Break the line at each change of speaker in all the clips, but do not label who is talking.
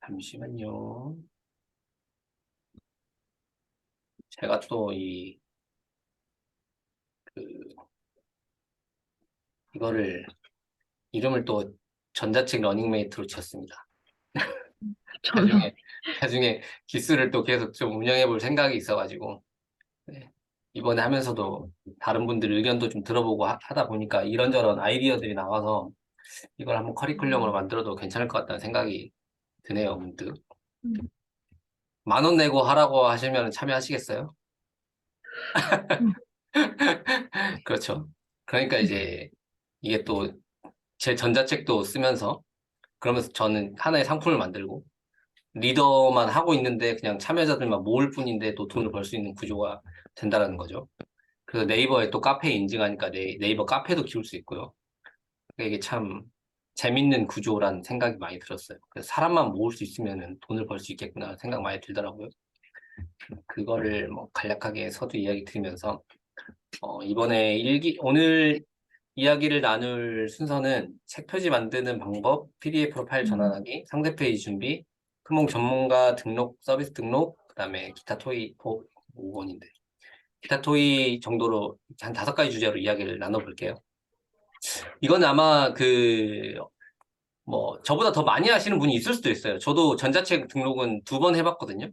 잠시만요. 제가 또 그, 이거를, 이름을 또 전자책 러닝메이트로 지었습니다.
저요.
나중에, 나중에 기술을 또 계속 좀 운영해 볼 생각이 있어가지고, 네. 이번에 하면서도 다른 분들 의견도 좀 들어보고 다 보니까 이런저런 아이디어들이 나와서 이걸 한번 커리큘럼으로 만들어도 괜찮을 것 같다는 생각이 드네요, 문득.
음,
10,000원 내고 하라고 하시면 참여하시겠어요?
음,
그렇죠. 그러니까
음,
이제 이게 또 제 전자책도 쓰면서 그러면서 저는 하나의 상품을 만들고 리더만 하고 있는데 그냥 참여자들만 모을 뿐인데 또 돈을 벌 수 있는 구조가 된다라는 거죠. 그래서 네이버에 또 카페 인증하니까 네이버 카페도 키울 수 있고요. 그러니까 이게 참 재밌는 구조라는 생각이 많이 들었어요. 그래서 사람만 모을 수 있으면 돈을 벌 수 있겠구나 생각 많이 들더라고요. 그거를 뭐 간략하게 서두 이야기 드리면서 이번에 오늘 이야기를 나눌 순서는 책 표지 만드는 방법, PDF로 파일
음,
전환하기, 상세 페이지 준비, 크몽 전문가 등록, 서비스 등록, 그다음에 기타 토의 5번인데 기타 토의 정도로 한 5가지 주제로 이야기를 나눠볼게요. 이건 아마 저보다 더 많이 하시는 분이 있을 수도 있어요. 저도 전자책 등록은 2번 해봤거든요.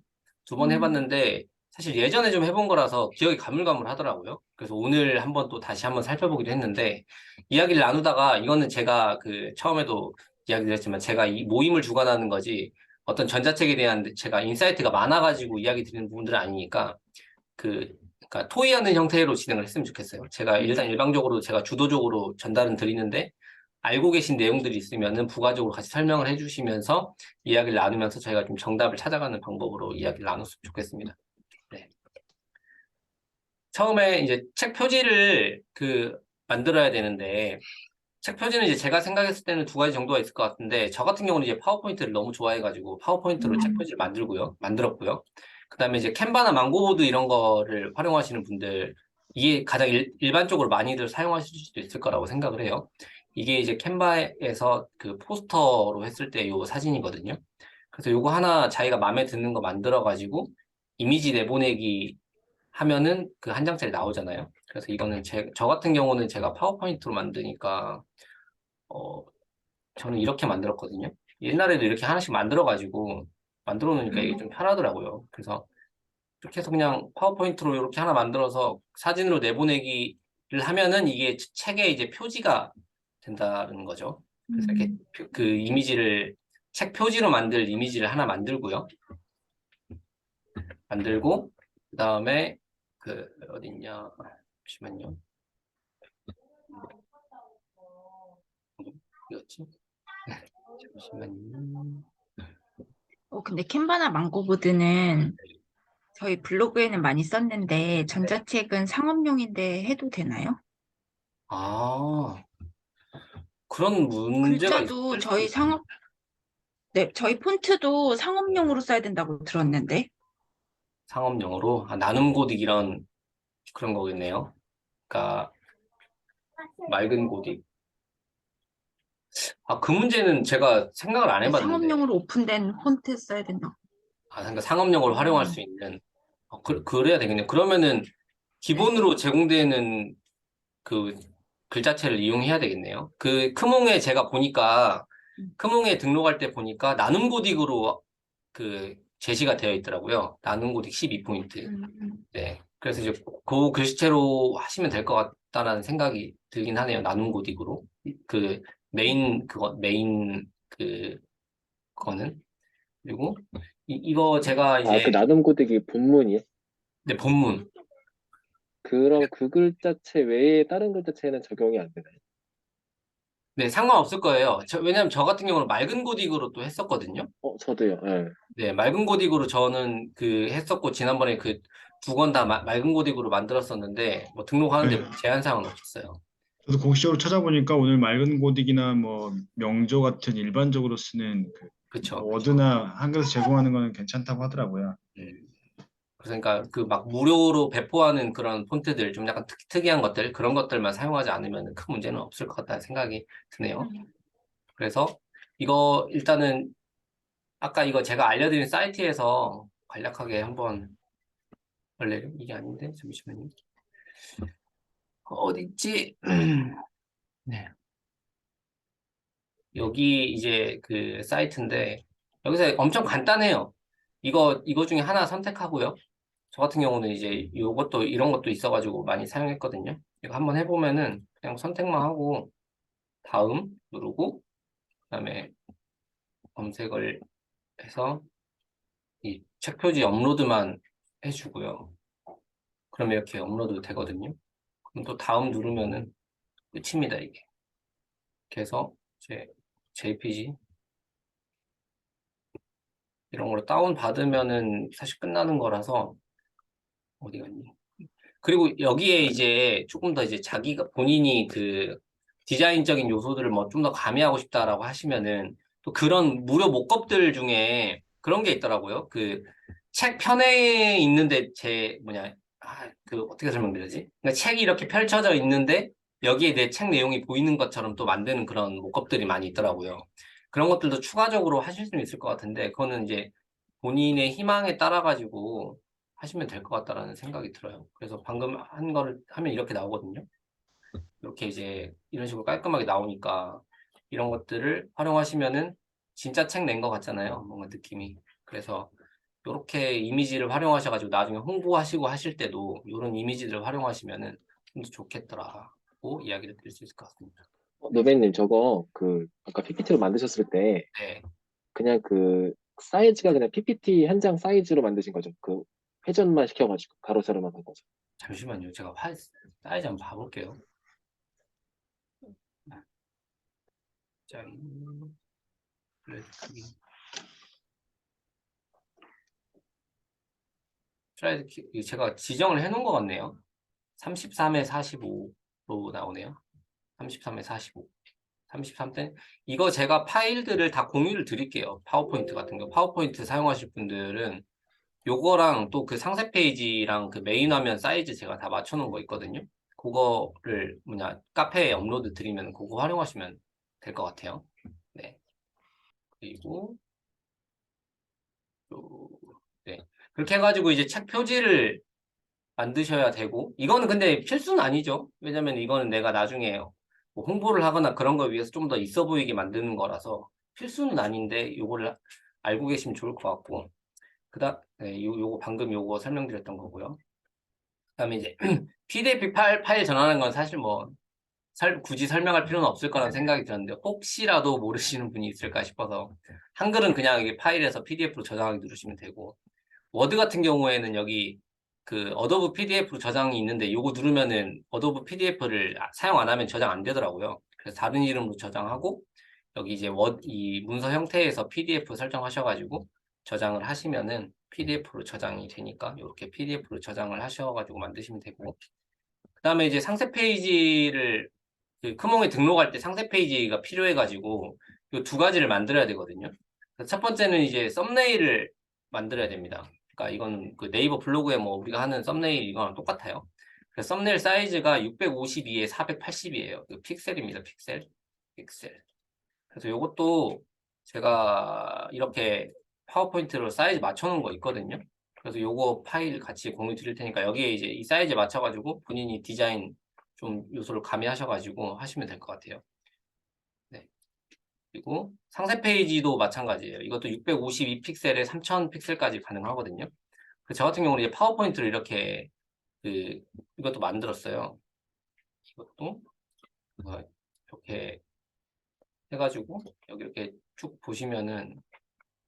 2번
음,
해봤는데, 사실 예전에 좀 해본 거라서 기억이 가물가물하더라고요. 그래서 오늘 한번 또 다시 한번 살펴보기로 했는데, 이야기를 나누다가, 이거는 제가 처음에도 이야기 드렸지만, 제가 이 모임을 주관하는 거지, 어떤 전자책에 대한 제가 인사이트가 많아가지고 이야기 드리는 부분들은 아니니까, 그러니까 토의하는 형태로 진행을 했으면 좋겠어요. 제가 일단 일방적으로 제가 주도적으로 전달은 드리는데 알고 계신 내용들이 있으면은 부가적으로 같이 설명을 해주시면서 이야기를 나누면서 저희가 좀 정답을 찾아가는 방법으로 이야기를 나눴으면 좋겠습니다. 네. 처음에 이제 책 표지를 만들어야 되는데 책 표지는 이제 제가 생각했을 때는 2가지 정도가 있을 것 같은데 저 같은 경우는 이제 파워포인트를 너무 좋아해가지고 파워포인트로 책
음,
표지를 만들었고요. 그다음에 이제 캔바나 망고보드 이런 거를 활용하시는 분들 이게 가장 일반적으로 많이들 사용하실 수도 있을 거라고 생각을 해요. 이게 이제 캔바에서 그 포스터로 했을 때 요 사진이거든요. 그래서 요거 하나 자기가 마음에 드는 거 만들어가지고 이미지 내보내기 하면은 그 한 장짜리 나오잖아요. 그래서 이거는 저 같은 경우는 제가 파워포인트로 만드니까 어, 저는 이렇게 만들었거든요. 옛날에도 이렇게 하나씩 만들어가지고 만들어 놓으니까 이게 좀 편하더라고요. 그래서 이렇게 해서 그냥 파워포인트로 이렇게 하나 만들어서 사진으로 내보내기를 하면은 이게 책에 이제 표지가 된다는 거죠. 그래서 이렇게
음.
그 이미지를 책 표지로 만들 이미지를 하나 만들고요. 만들고 그다음에 어딨냐? 잠시만요. 이거지? 잠시만요.
근데 캔바나 망고보드는 저희 블로그에는 많이 썼는데
네.
전자책은 상업용인데 해도 되나요?
아, 그런 문제가
글자도
있을 수도 있어요.
네, 저희 폰트도 상업용으로 써야 된다고 들었는데.
상업용어로 나눔 고딕 이런 그런 거겠네요. 그러니까 맑은 고딕. 그 문제는 제가 생각을 안
네,
해봤는데,
상업용으로 오픈된 폰트 써야 된다고.
그러니까 상업용어로 활용할 수 있는, 그래야 되겠네요. 그러면은
네.
기본으로 제공되는 그 글자체를 이용해야 되겠네요. 크몽에 제가 보니까,
음,
크몽에 등록할 때 보니까 나눔 고딕으로 제시가 되어 있더라고요. 나눔 고딕 12포인트.
음,
네. 그래서 이제 그 글씨체로 하시면 될 것 같다는 생각이 들긴 하네요. 나눔 고딕으로. 그 거는. 그리고 이거 제가
아, 그
이제
나눔 고딕이 본문이에요?
네, 본문.
그럼 그 글자체 외에 다른 글자체는 적용이 안 되나요?
네, 상관없을 거예요. 왜냐면 저 같은 경우는 맑은 고딕으로 또 했었거든요.
저도요. 예.
네, 맑은 고딕으로 저는 했었고, 지난번에 2권 다 맑은 고딕으로 만들었었는데, 뭐 등록하는데
네,
제한 사항은 없었어요.
저도 공식적으로 찾아보니까 오늘 맑은 고딕이나 뭐 명조 같은 일반적으로 쓰는
그쵸.
워드나 한글에서 제공하는 거는 괜찮다고 하더라고요.
음. 그러니까 막 무료로 배포하는 그런 폰트들 좀 약간 특이한 것들 그런 것들만 사용하지 않으면 큰 문제는 없을 것 같다는 생각이 드네요.
음,
그래서 이거 일단은 아까 이거 제가 알려드린 사이트에서 간략하게 한번, 원래 이게 아닌데, 잠시만요. 어디 있지? 네. 여기 이제 그 사이트인데, 여기서 엄청 간단해요. 이거 중에 하나 선택하고요. 저 같은 경우는 이제 요것도, 이런 것도 있어가지고 많이 사용했거든요. 이거 한번 해보면은 그냥 선택만 하고, 다음 누르고, 그다음에 검색을 해서 이 책 표지 업로드만 해주고요. 그러면 이렇게 업로드 되거든요. 그럼 또 다음 누르면은 끝입니다, 이게. 그래서 제 JPG 이런 거를 다운 받으면은 사실 끝나는 거라서 어디 갔니? 그리고 여기에 이제 조금 더 이제 자기가 본인이 그 디자인적인 요소들을 뭐 좀 더 가미하고 싶다라고 하시면은 또 그런 무료 목겁들 중에 그런 게 있더라고요. 그 책 편에 있는데 그 어떻게 설명드리지? 그러니까 책이 이렇게 펼쳐져 있는데 여기에 내 책 내용이 보이는 것처럼 또 만드는 그런 목겁들이 많이 있더라고요. 그런 것들도 추가적으로 하실 수 있을 것 같은데 그거는 이제 본인의 희망에 따라 가지고 하시면 될 것 같다라는 생각이 들어요. 그래서 방금 한 거를 하면 이렇게 나오거든요. 이렇게 이제 이런 식으로 깔끔하게 나오니까 이런 것들을 활용하시면은 진짜 책 낸 것 같잖아요. 뭔가 느낌이. 그래서 이렇게 이미지를 활용하셔가지고 나중에 홍보하시고 하실 때도 이런 이미지들을 활용하시면은 좀 더 좋겠더라고 이야기를 드릴 수 있을 것 같습니다.
노베님 저거 그 아까 PPT로 만드셨을 때
네,
그냥 그 사이즈가 그냥 PPT 한 장 사이즈로 만드신 거죠? 그 회전만 시켜가지고 가로 세로만 한 거죠.
잠시만요. 제가 사이즈 한번 봐볼게요. 짠. 블레드 크기. 이거 제가 지정을 해놓은 것 같네요. 33에 45로 나오네요. 33에 45. 33대. 이거 제가 파일들을 다 공유를 드릴게요. 파워포인트 같은 거. 파워포인트 사용하실 분들은 요거랑 또 그 상세 페이지랑 그 메인 화면 사이즈 제가 다 맞춰놓은 거 있거든요. 그거를 카페에 업로드 드리면 그거 활용하시면 될 것 같아요. 네. 그리고 또, 네. 그렇게 해가지고 이제 책 표지를 만드셔야 되고 이거는 근데 필수는 아니죠. 왜냐면 이거는 내가 나중에 뭐 홍보를 하거나 그런 거 위해서 좀 더 있어 보이게 만드는 거라서 필수는 아닌데 요거를 알고 계시면 좋을 것 같고 네, 요거 방금 요거 설명드렸던 거고요. 그다음에 이제 PDF 파일 전환하는 건 사실 뭐 굳이 설명할 필요는 없을 거라는 생각이 들었는데 혹시라도 모르시는 분이 있을까 싶어서 한글은 그냥 이게 파일에서 PDF로 저장하기 누르시면 되고 워드 같은 경우에는 여기 그 어도브 PDF로 저장이 있는데 요거 누르면은 어도브 PDF를 사용 안 하면 저장 안 되더라고요. 그래서 다른 이름으로 저장하고 여기 이제 이 문서 형태에서 PDF 설정하셔가지고 저장을 하시면은 PDF로 저장이 되니까 이렇게 PDF로 저장을 하셔가지고 만드시면 되고 그다음에 이제 상세 페이지를 그 크몽에 등록할 때 상세 페이지가 필요해가지고 이 두 가지를 만들어야 되거든요. 그래서 첫 번째는 이제 썸네일을 만들어야 됩니다. 그러니까 이건 그 네이버 블로그에 뭐 우리가 하는 썸네일 이거랑 똑같아요. 그래서 썸네일 사이즈가 652에 480이에요. 그 픽셀입니다. 픽셀. 그래서 이것도 제가 이렇게 파워포인트로 사이즈 맞춰놓은 거 있거든요. 그래서 요거 파일 같이 공유 드릴 테니까 여기에 이제 이 사이즈 맞춰가지고 본인이 디자인 좀 요소를 가미하셔가지고 하시면 될 것 같아요. 네. 그리고 상세 페이지도 마찬가지예요. 이것도 652 픽셀에 3000 픽셀까지 가능하거든요. 저 같은 경우는 이제 파워포인트를 이렇게 이것도 만들었어요. 이것도 이렇게 해가지고 여기 이렇게 쭉 보시면은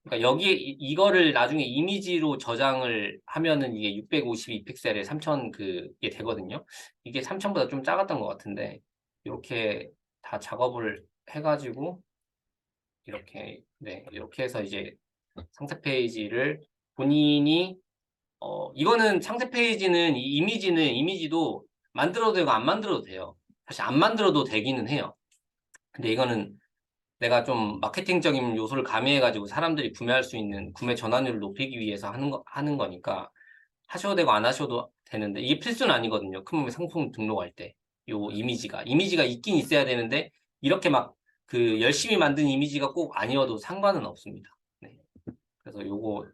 그러니까 여기에 이거를 나중에 이미지로 저장을 하면은 이게 652 픽셀에 3000 그게 되거든요. 이게 3000보다 좀 작았던 것 같은데 이렇게 다 작업을 해가지고 이렇게 해서 이제 상세 페이지를 본인이 이거는 상세 페이지는 이 이미지도 만들어도 되고 안 만들어도 돼요. 사실 안 만들어도 되기는 해요. 근데 이거는 내가 좀 마케팅적인 요소를 가미해가지고 사람들이 구매할 수 있는 구매 전환율을 높이기 위해서 하는 거니까 하셔도 되고 안 하셔도 되는데 이게 필수는 아니거든요. 큰 몸의 상품 등록할 때. 요 이미지가 있긴 있어야 되는데 이렇게 막 그 열심히 만든 이미지가 꼭 아니어도 상관은 없습니다. 네. 그래서 요거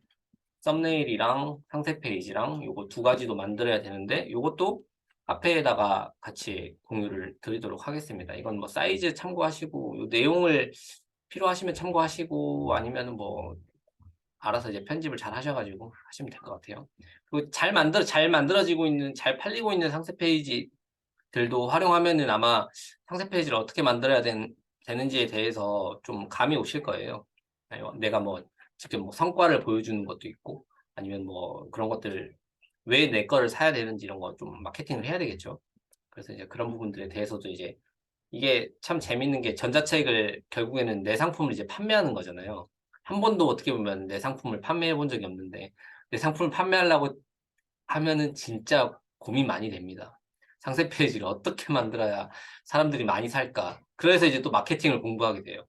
썸네일이랑 상세 페이지랑 요거 두 가지도 만들어야 되는데 요것도 앞에다가 같이 공유를 드리도록 하겠습니다. 이건 뭐 사이즈 참고하시고 요 내용을 필요하시면 참고하시고 아니면 뭐 알아서 이제 편집을 잘 하셔가지고 하시면 될 것 같아요. 그리고 잘 만들어지고 있는, 잘 팔리고 있는 상세 페이지들도 활용하면은 아마 상세 페이지를 어떻게 만들어야 되는지에 대해서 좀 감이 오실 거예요. 내가 뭐 직접 뭐 성과를 보여주는 것도 있고 아니면 뭐 그런 것들 왜 내 거를 사야 되는지 이런 거 좀 마케팅을 해야 되겠죠. 그래서 이제 그런 부분들에 대해서도 이제 이게 참 재밌는 게 전자책을 결국에는 내 상품을 이제 판매하는 거잖아요. 한 번도 어떻게 보면 내 상품을 판매해 본 적이 없는데 내 상품을 판매하려고 하면은 진짜 고민 많이 됩니다. 상세 페이지를 어떻게 만들어야 사람들이 많이 살까? 그래서 이제 또 마케팅을 공부하게 돼요.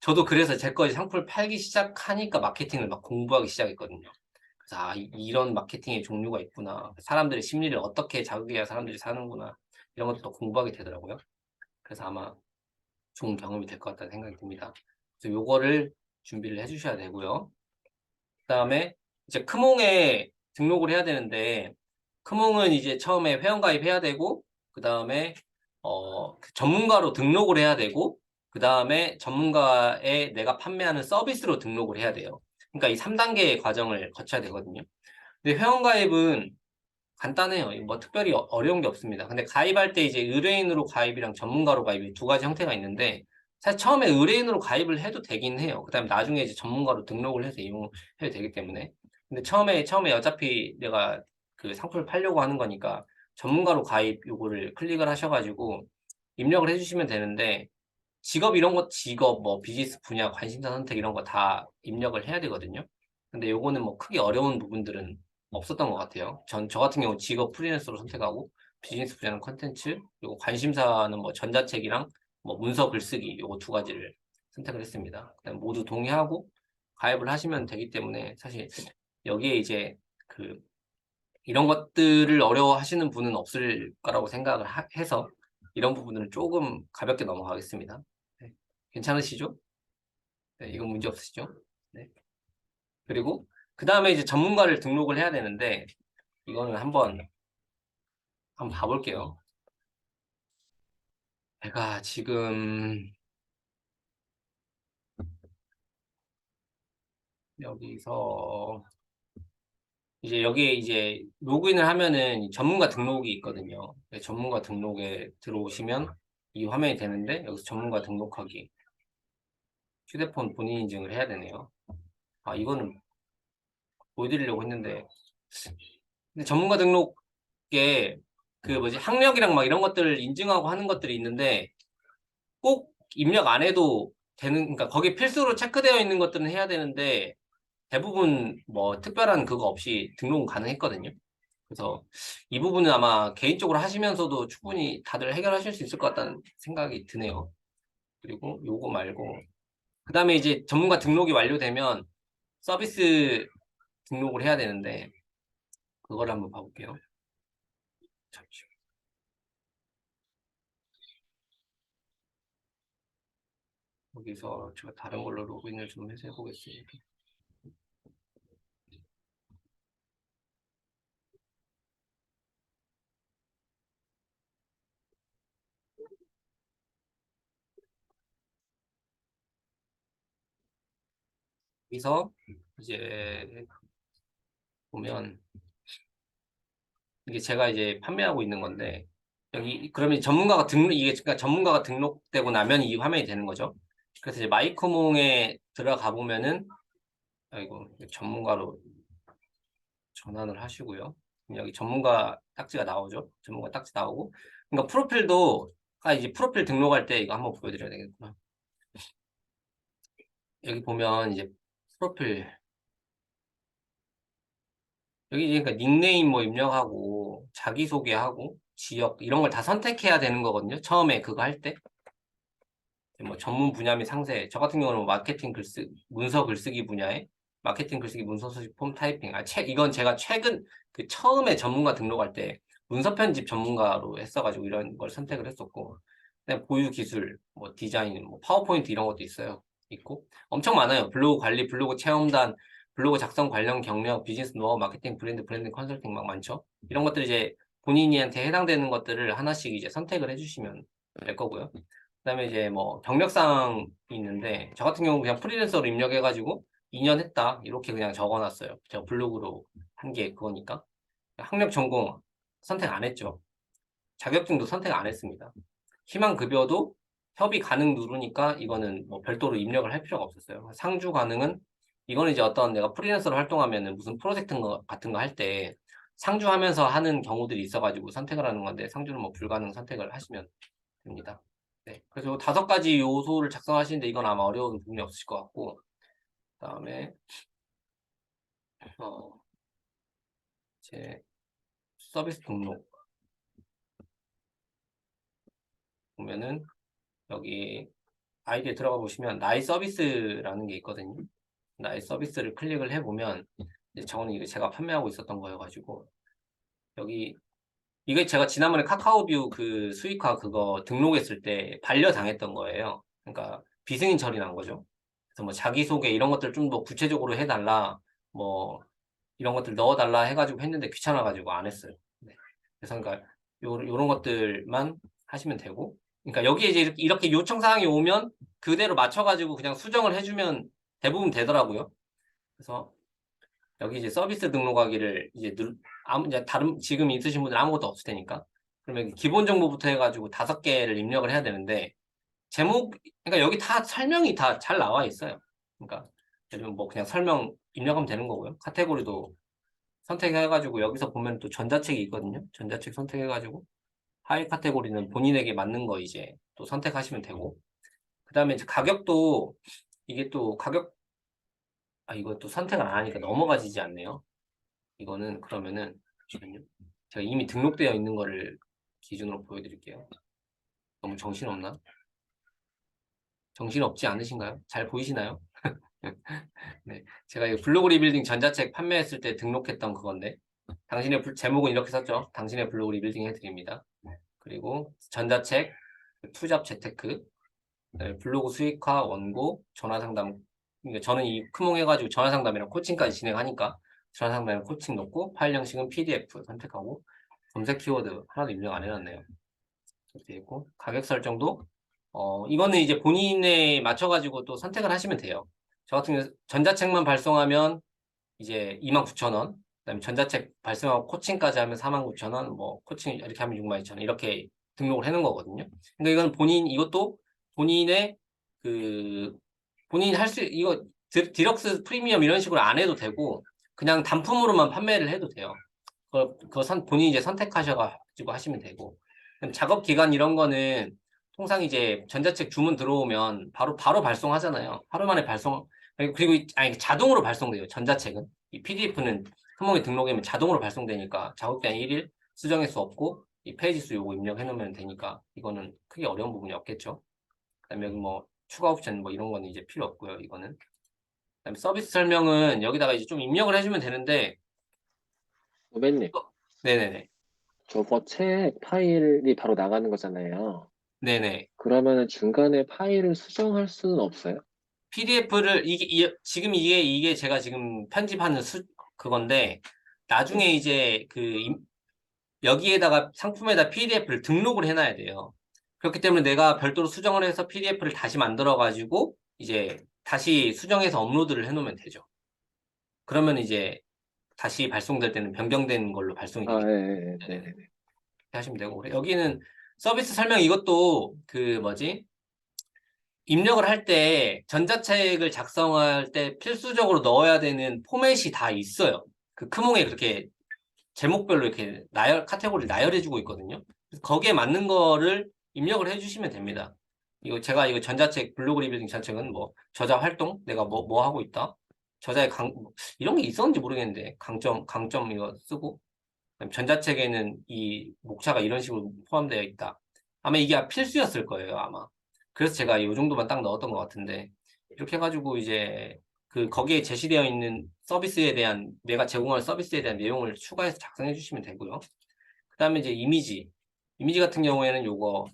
저도 그래서 제 거 상품을 팔기 시작하니까 마케팅을 막 공부하기 시작했거든요. 그래서 이런 마케팅의 종류가 있구나. 사람들의 심리를 어떻게 자극해야 사람들이 사는구나. 이런 것도 또 공부하게 되더라고요. 그래서 아마 좋은 경험이 될 것 같다는 생각이 듭니다. 그래서 요거를 준비를 해주셔야 되고요. 그다음에 이제 크몽에 등록을 해야 되는데 크몽은 이제 처음에 회원가입해야 되고 그다음에 그 전문가로 등록을 해야 되고 그다음에 전문가에 내가 판매하는 서비스로 등록을 해야 돼요. 그러니까 이 3단계의 과정을 거쳐야 되거든요. 근데 회원가입은 간단해요. 뭐 특별히 어려운 게 없습니다. 근데 가입할 때 이제 의뢰인으로 가입이랑 전문가로 가입이 두 가지 형태가 있는데 사실 처음에 의뢰인으로 가입을 해도 되긴 해요. 그다음에 나중에 이제 전문가로 등록을 해서 이용해도 되기 때문에. 근데 처음에 어차피 내가 그 상품을 팔려고 하는 거니까 전문가로 가입 요거를 클릭을 하셔가지고 입력을 해주시면 되는데 직업 뭐 비즈니스 분야 관심사 선택 이런 거 다 입력을 해야 되거든요. 근데 요거는 뭐 크게 어려운 부분들은 없었던 것 같아요. 저 같은 경우 직업 프리랜서로 선택하고 비즈니스 분야는 컨텐츠, 그리고 관심사는 뭐 전자책이랑 뭐 문서 글쓰기 요거 두 가지를 선택을 했습니다. 그다음 모두 동의하고 가입을 하시면 되기 때문에 사실 여기에 이제 그 이런 것들을 어려워하시는 분은 없을 거라고 생각을 해서 이런 부분을 조금 가볍게 넘어가겠습니다. 네. 괜찮으시죠? 네, 이건 문제 없으시죠? 네. 그리고 그 다음에 이제 전문가를 등록을 해야 되는데 이거는 한번 봐볼게요. 제가 지금 여기서 이제 여기에 이제 로그인을 하면은 전문가 등록이 있거든요. 네, 전문가 등록에 들어오시면 이 화면이 되는데 여기서 전문가 등록하기 휴대폰 본인 인증을 해야 되네요. 이거는 보여드리려고 했는데 근데 전문가 등록에 그 뭐지 학력이랑 막 이런 것들을 인증하고 하는 것들이 있는데 꼭 입력 안 해도 되는, 그러니까 거기에 필수로 체크되어 있는 것들은 해야 되는데 대부분 뭐 특별한 그거 없이 등록은 가능했거든요. 그래서 이 부분은 아마 개인적으로 하시면서도 충분히 다들 해결하실 수 있을 것 같다는 생각이 드네요. 그리고 요거 말고 그 다음에 이제 전문가 등록이 완료되면 서비스 등록을 해야 되는데 그걸 한번 봐볼게요. 잠시만요. 여기서 제가 다른 걸로 로그인을 좀 해서 해보겠습니다. 여기서 이제 보면 이게 제가 이제 판매하고 있는 건데 여기 그러면 이게 그러니까 전문가가 등록되고 나면 이 화면이 되는 거죠. 그래서 이제 마이크몽에 들어가 보면은 아이고 전문가로 전환을 하시고요. 여기 전문가 딱지가 나오죠. 전문가 딱지 나오고 그러니까 프로필도 이제 프로필 등록할 때 이거 한번 보여드려야 되겠구나. 여기 보면 이제 프로필 여기 그러니까 닉네임 뭐 입력하고 자기소개하고 지역 이런 걸 다 선택해야 되는 거거든요. 처음에 그거 할 때. 뭐 전문 분야 및 상세. 저 같은 경우는 뭐 마케팅 문서 글쓰기 분야에 마케팅 글쓰기 문서 수집 폼 타이핑. 이건 제가 최근 그 처음에 전문가 등록할 때 문서 편집 전문가로 했어가지고 이런 걸 선택을 했었고. 그다음에 보유 기술, 뭐 디자인, 뭐 파워포인트 이런 것도 있어요. 있고 엄청 많아요. 블로그 관리, 블로그 체험단, 블로그 작성 관련 경력, 비즈니스 노하우, 마케팅, 브랜드 컨설팅 막 많죠. 이런 것들 이제 본인한테 해당되는 것들을 하나씩 이제 선택을 해주시면 될 거고요. 그다음에 이제 뭐 경력사항이 있는데 저 같은 경우 그냥 프리랜서로 입력해가지고 2년 했다 이렇게 그냥 적어놨어요. 제가 블로그로 한 게 그거니까. 학력 전공 선택 안 했죠. 자격증도 선택 안 했습니다. 희망 급여도 협의 가능 누르니까 이거는 뭐 별도로 입력을 할 필요가 없었어요. 상주 가능은 이거는 이제 어떤 내가 프리랜서로 활동하면은 무슨 프로젝트 같은 거 할 때 상주하면서 하는 경우들이 있어가지고 선택을 하는 건데 상주는 뭐 불가능 선택을 하시면 됩니다. 네. 그래서 5가지 요소를 작성하시는데 이건 아마 어려운 부분이 없으실 것 같고, 그다음에 제 서비스 등록 보면은 여기 아이디에 들어가 보시면 나의 서비스라는 게 있거든요. 나의 서비스를 클릭을 해보면 이제 저는 이거 제가 판매하고 있었던 거여가지고 여기 이게 제가 지난번에 카카오뷰 그 수익화 그거 등록했을 때 반려당했던 거예요. 그러니까 비승인 처리 난 거죠. 그래서 뭐 자기소개 이런 것들 좀 더 구체적으로 해달라 뭐 이런 것들 넣어달라 해가지고 했는데 귀찮아가지고 안 했어요. 네. 그래서 그러니까 요런 것들만 하시면 되고 그러니까 여기에 이제 이렇게 요청 사항이 오면 그대로 맞춰가지고 그냥 수정을 해주면 대부분 되더라고요. 그래서 여기 이제 서비스 등록하기를 이제 이제 다른 지금 있으신 분들 아무것도 없을 테니까 그러면 기본 정보부터 해가지고 5개를 입력을 해야 되는데 제목 그러니까 여기 다 설명이 다 잘 나와 있어요. 그러니까 예를 들면 뭐 그냥 설명 입력하면 되는 거고요. 카테고리도 선택해가지고 여기서 보면 또 전자책이 있거든요. 전자책 선택해가지고 하위 카테고리는 본인에게 맞는 거 이제 또 선택하시면 되고 그 다음에 이제 가격도 이게 또 가격 이거 또 선택을 안 하니까 넘어가지지 않네요. 이거는 그러면은 잠시만요. 제가 이미 등록되어 있는 거를 기준으로 보여드릴게요. 너무 정신없나? 정신없지 않으신가요? 잘 보이시나요? 네, 제가 이 블로그 리빌딩 전자책 판매했을 때 등록했던 그건데 당신의 제목은 이렇게 썼죠. 당신의 블로그 리빌딩 해드립니다. 그리고 전자책, 투잡 재테크, 블로그 수익화, 원고, 전화상담. 그러니까 저는 이 크몽 해가지고 전화상담이랑 코칭까지 진행하니까 전화상담이랑 코칭 넣고 파일 형식은 PDF 선택하고 검색 키워드 하나도 입력 안 해놨네요. 이렇게 있고 가격 설정도 이거는 이제 본인에 맞춰가지고 또 선택을 하시면 돼요. 저 같은 경우 전자책만 발송하면 이제 29,000원, 그다음에 전자책 발송하고 코칭까지 하면 49,000원, 뭐 코칭 이렇게 하면 62,000원 이렇게 등록을 해놓은 거거든요. 그러니까 이건 이것도 본인의 그 본인이 할 수 이거 디럭스 프리미엄 이런 식으로 안 해도 되고 그냥 단품으로만 판매를 해도 돼요. 본인이 이제 선택하셔가지고 하시면 되고. 그럼 작업 기간 이런 거는 통상 이제 전자책 주문 들어오면 바로 발송하잖아요. 하루 만에 발송. 그리고 아니 자동으로 발송돼요. 전자책은 이 PDF는 크몽에 등록하면 자동으로 발송되니까 작업 기간 1일 수정할 수 없고 이 페이지 수 요거 입력해 놓으면 되니까 이거는 크게 어려운 부분이 없겠죠. 그다음에 여기 뭐 추가 옵션 뭐 이런 거는 이제 필요 없고요. 이거는. 그다음에 서비스 설명은 여기다가 이제 좀 입력을 해주면 되는데
후배님,
네네네.
저거 책 파일이 바로 나가는 거잖아요.
네네.
그러면은 중간에 파일을 수정할 수는 없어요?
PDF를 지금 이게 제가 지금 편집하는 그건데 나중에
네.
이제 여기에다가 상품에다 PDF를 등록을 해놔야 돼요. 그렇기 때문에 내가 별도로 수정을 해서 PDF를 다시 만들어 가지고 이제 다시 수정해서 업로드를 해놓으면 되죠. 그러면 이제 다시 발송될 때는 변경된 걸로 발송이
아,
되겠죠.
예, 예, 네,
네네.
네, 네.
이렇게 하시면 되고 여기는 서비스 설명 이것도 그 뭐지? 입력을 할 때 전자책을 작성할 때 필수적으로 넣어야 되는 포맷이 다 있어요. 그 크몽에 그렇게 제목별로 이렇게 카테고리를 나열해주고 있거든요. 그래서 거기에 맞는 거를 입력을 해주시면 됩니다. 이거 전자책 블로그 리빌딩 전자책은 뭐 저자 활동 내가 뭐 하고 있다. 저자의 이런 게 있었는지 모르겠는데 강점 이거 쓰고 전자책에는 이 목차가 이런 식으로 포함되어 있다. 아마 이게 필수였을 거예요, 아마. 그래서 제가 이 정도만 딱 넣었던 것 같은데, 이렇게 해가지고 이제 거기에 제시되어 있는 서비스에 대한, 내가 제공할 서비스에 대한 내용을 추가해서 작성해 주시면 되고요. 그 다음에 이제 이미지. 이미지 같은 경우에는 요거,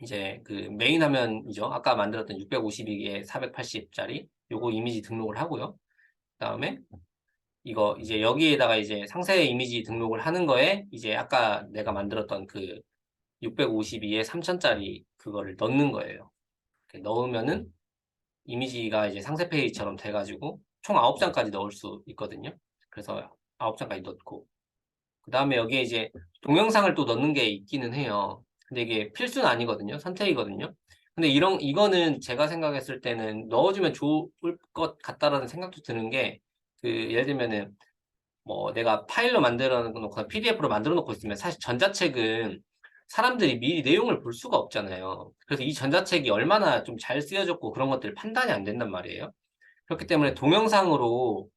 이제 그 메인 화면이죠. 아까 만들었던 652개 480짜리 요거 이미지 등록을 하고요. 그다음에 이거 이제 여기에다가 이제 상세 이미지 등록을 하는 거에 이제 아까 내가 만들었던 그 652에 3000짜리 그거를 넣는 거예요. 이렇게 넣으면은 이미지가 이제 상세 페이지처럼 돼가지고 총 9장까지 넣을 수 있거든요. 그래서 9장까지 넣고 그 다음에 여기에 이제 동영상을 또 넣는 게 있기는 해요. 근데 이게 필수는 아니거든요. 선택이거든요. 근데 이거는 제가 생각했을 때는 넣어주면 좋을 것 같다라는 생각도 드는 게, 예를 들면은, 뭐, 내가 파일로 만들어 놓거나 PDF로 만들어 놓고 있으면 사실 전자책은 사람들이 미리 내용을 볼 수가 없잖아요. 그래서 이 전자책이 얼마나 좀 잘 쓰여졌고 그런 것들 판단이 안 된단 말이에요. 그렇기 때문에 동영상으로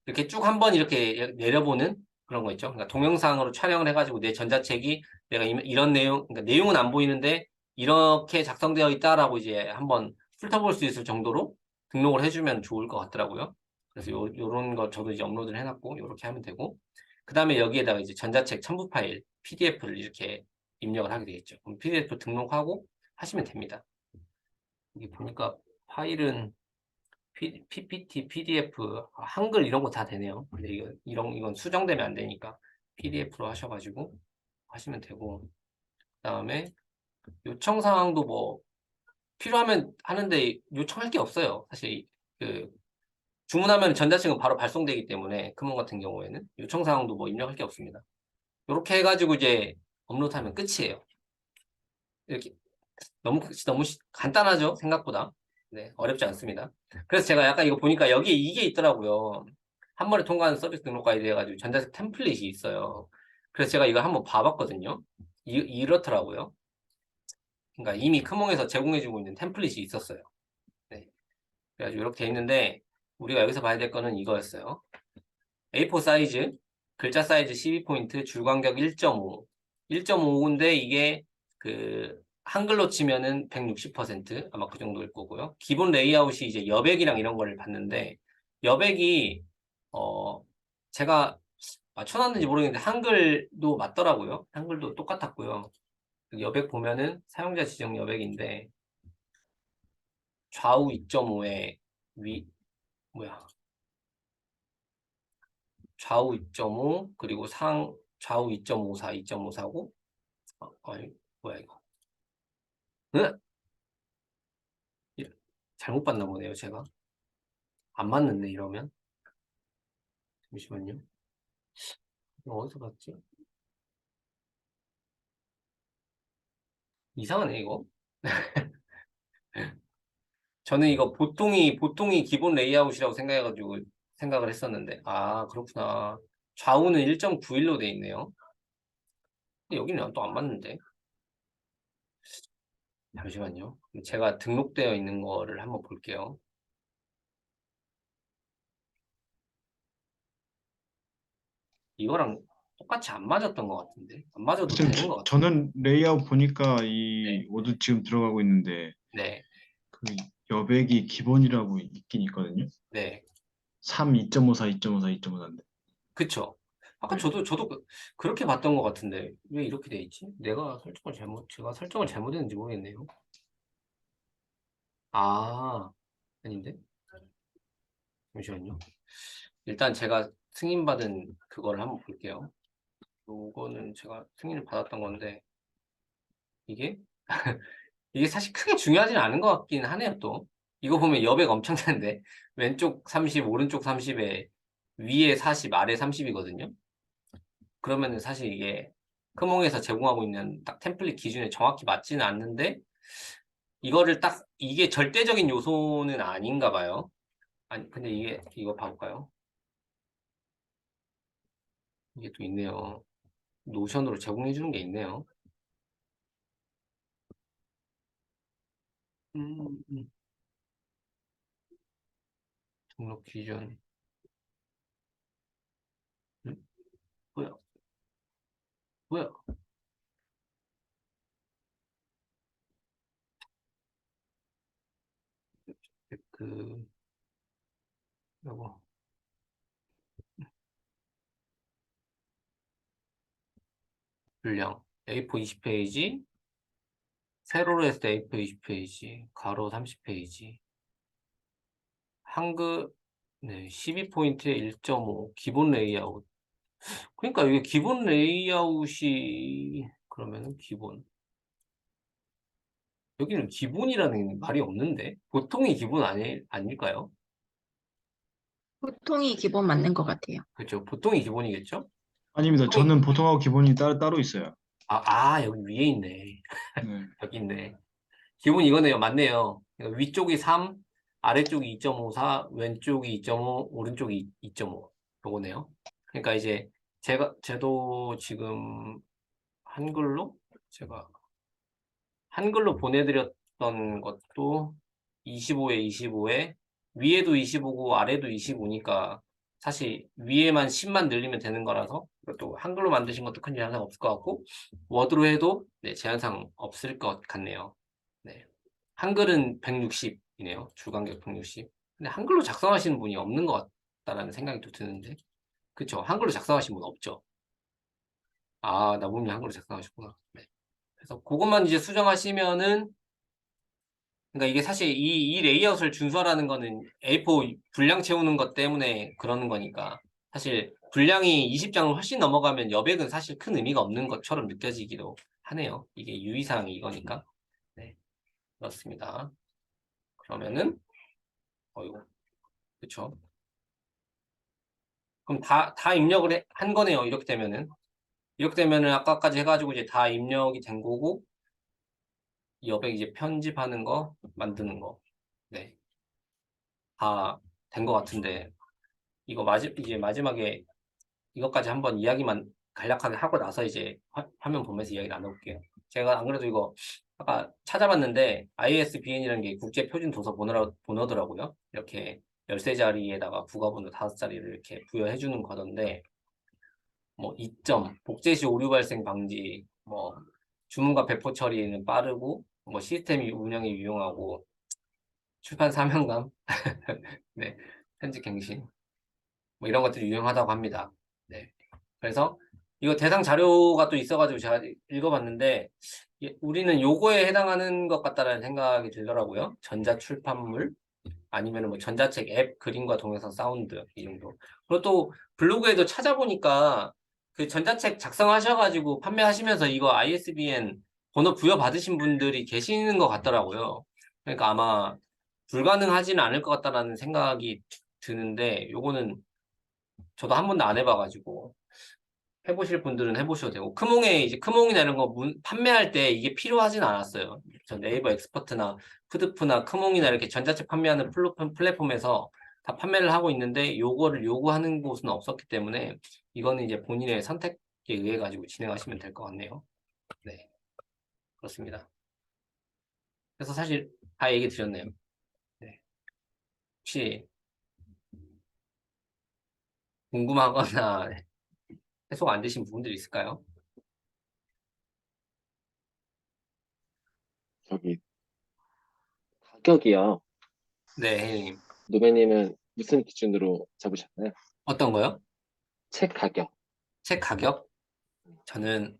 이렇게 쭉 한번 이렇게 내려보는 그런 거 있죠. 그러니까 동영상으로 촬영을 해가지고 내 전자책이 내가 이런 내용, 그러니까 내용은 안 보이는데 이렇게 작성되어 있다라고 이제 한번 훑어볼 수 있을 정도로 등록을 해주면 좋을 것 같더라고요. 그래서 요런 거 저도 이제 업로드를 해놨고, 요렇게 하면 되고, 그 다음에 여기에다가 이제 전자책 첨부 파일, PDF를 이렇게 입력을 하게 되겠죠. 그럼 PDF 등록하고 하시면 됩니다. 여기 보니까 파일은 PPT, PDF, 한글 이런 거 다 되네요. 근데 이건 수정되면 안 되니까 PDF로 하셔가지고 하시면 되고, 그다음에 요청 사항도 뭐 필요하면 하는데 요청할 게 없어요. 사실 그 주문하면 전자책은 바로 발송되기 때문에 크몬 같은 경우에는 요청 사항도 뭐 입력할 게 없습니다. 이렇게 해가지고 이제 업로드하면 끝이에요. 이렇게 너무 간단하죠? 생각보다. 네, 어렵지 않습니다. 그래서 제가 약간 이거 보니까 여기에 이게 있더라고요. 한 번에 통과하는 서비스 등록 가이드 해가지고 전자책 템플릿이 있어요. 그래서 제가 이거 한번 봐봤거든요. 이렇더라고요. 그러니까 이미 크몽에서 제공해주고 있는 템플릿이 있었어요. 네. 그래가지고 이렇게 돼 있는데 우리가 여기서 봐야 될 거는 이거였어요. A4 사이즈, 글자 사이즈 12포인트, 줄 간격 1.5. 1.5인데 이게 그 한글로 치면은 160% 아마 그 정도일 거고요. 기본 레이아웃이 이제 여백이랑 이런 걸 봤는데 여백이 제가 맞춰놨는지 모르겠는데 한글도 맞더라고요. 한글도 똑같았고요. 여백 보면은 사용자 지정 여백인데 좌우 2.5에 뭐야 좌우 2.5 그리고 좌우 2.54 2.54고 아니 뭐야 이거 응? 잘못 봤나 보네요 제가 안 맞는데 이러면 잠시만요 이거 어디서 봤지? 이상하네 이거 저는 이거 보통이 기본 레이아웃이라고 생각해가지고 생각을 했었는데 아 그렇구나 좌우는 1.91로 돼 있네요 근데 여기는 또 안 맞는데 잠시만요 제가 등록되어 있는 거를 한번 볼게요 이거랑 똑같이 안 맞았던 것 같은데 안 맞아도
지금
되는 것 같은데
저는 레이아웃 보니까
네,
이 워드 지금 들어가고 있는데
네,
그 여백이 기본이라고 있긴 있거든요.
네,
3, 2.54, 2.54, 2.54인데.
그쵸. 아까
네.
저도 그렇게 봤던 것 같은데 왜 이렇게 돼 있지? 제가 설정을 잘못했는지 모르겠네요. 아, 아닌데? 잠시만요. 일단 제가 승인받은 그거를 한번 볼게요. 요거는 제가 승인을 받았던 건데 이게 이게 사실 크게 중요하지는 않은 것 같긴 하네요, 또. 이거 보면 여백 엄청난데 왼쪽 30, 오른쪽 30에 위에 40, 아래 30이거든요. 그러면은 사실 이게 크몽에서 제공하고 있는 딱 템플릿 기준에 정확히 맞지는 않는데 이거를 딱 이게 절대적인 요소는 아닌가 봐요. 아니 근데 이거 봐볼까요? 이게 또 있네요. 노션으로 제공해 주는 게 있네요. 음, 등록 기준. 음, 뭐야? 뭐야? 그 요거 분량 A4 20페이지 세로로 했을 때 A4 20페이지 가로 30페이지 한글 네, 12포인트에 1.5 기본 레이아웃. 그러니까 이게 기본 레이아웃이 그러면은 기본. 여기는 기본이라는 말이 없는데 보통이 기본 아닐까요?
보통이 기본 맞는 것 같아요.
그렇죠. 보통이 기본이겠죠?
아닙니다. 저는 보통하고 기본이 따로 있어요.
여기 위에 있네.
네.
여기 있네. 기본 이거네요. 맞네요. 그러니까 위쪽이 3, 아래쪽이 2.54, 왼쪽이 2.5, 오른쪽이 2.5. 요거네요. 그러니까 이제 제도 지금 한글로 제가 한글로 보내드렸던 것도 25에 25에 위에도 25고 아래도 25니까 사실 위에만 10만 늘리면 되는 거라서 이것도 한글로 만드신 것도 큰 제한상 없을 것 같고 워드로 해도 네, 제한상 없을 것 같네요. 네. 한글은 160이네요. 줄간격 160. 근데 한글로 작성하시는 분이 없는 것 같다라는 생각이 또 드는데 그쵸? 한글로 작성하신 분 없죠? 나무님 한글로 작성하셨구나. 네. 그래서 그것만 이제 수정하시면은 그러니까 이게 사실 이 레이아웃을 준수하라는 거는 A4 분량 채우는 것 때문에 그러는 거니까 사실 분량이 20장을 훨씬 넘어가면 여백은 사실 큰 의미가 없는 것처럼 느껴지기도 하네요. 이게 유의사항이 이거니까. 네, 그렇습니다. 그러면은 이거 그쵸? 그럼 다 입력을 한 거네요. 이렇게 되면은 아까까지 해가지고 이제 다 입력이 된 거고 여백 이제 편집하는 거 만드는 거. 네, 다 된 것 같은데 이거 이제 마지막에 이것까지 한번 이야기만 간략하게 하고 나서 이제 화면 보면서 이야기 나눠볼게요. 제가 안 그래도 이거 아까 찾아봤는데 ISBN이라는 게 국제 표준 도서 번호더라고요. 이렇게 13자리에다가 국어번호 5자리를 이렇게 부여해 주는 거던데 뭐 이점, 복제 시 오류 발생 방지, 뭐 주문과 배포 처리는 빠르고 뭐 시스템 운영에 유용하고 출판 사명감, 네, 편집 갱신 뭐 이런 것들이 유용하다고 합니다. 네. 그래서 이거 대상 자료가 또 있어가지고 제가 읽어봤는데 우리는 요거에 해당하는 것 같다라는 생각이 들더라고요. 전자출판물 아니면 뭐 전자책 앱 그림과 동영상 사운드 이 정도. 그리고 또 블로그에도 찾아보니까 그 전자책 작성하셔가지고 판매하시면서 이거 ISBN 번호 부여받으신 분들이 계시는 것 같더라고요. 그러니까 아마 불가능하지는 않을 것 같다라는 생각이 드는데 요거는 저도 한 번도 안 해봐가지고 해보실 분들은 해보셔도 되고 크몽이나 이런 거 판매할 때 이게 필요하진 않았어요. 전 네이버 엑스퍼트나 푸드프나 크몽이나 이렇게 전자책 판매하는 플랫폼에서 다 판매를 하고 있는데 요거를 요구하는 곳은 없었기 때문에 이거는 이제 본인의 선택에 의해 가지고 진행하시면 될 것 같네요. 네, 그렇습니다. 그래서 사실 다 얘기 드렸네요. 네. 혹시 궁금하거나 해소가 안 되신 부분들이 있을까요?
저기 가격이요.
네, 혜영님.
노베님은 무슨 기준으로 잡으셨나요?
어떤 거요?
책 가격.
책 가격? 저는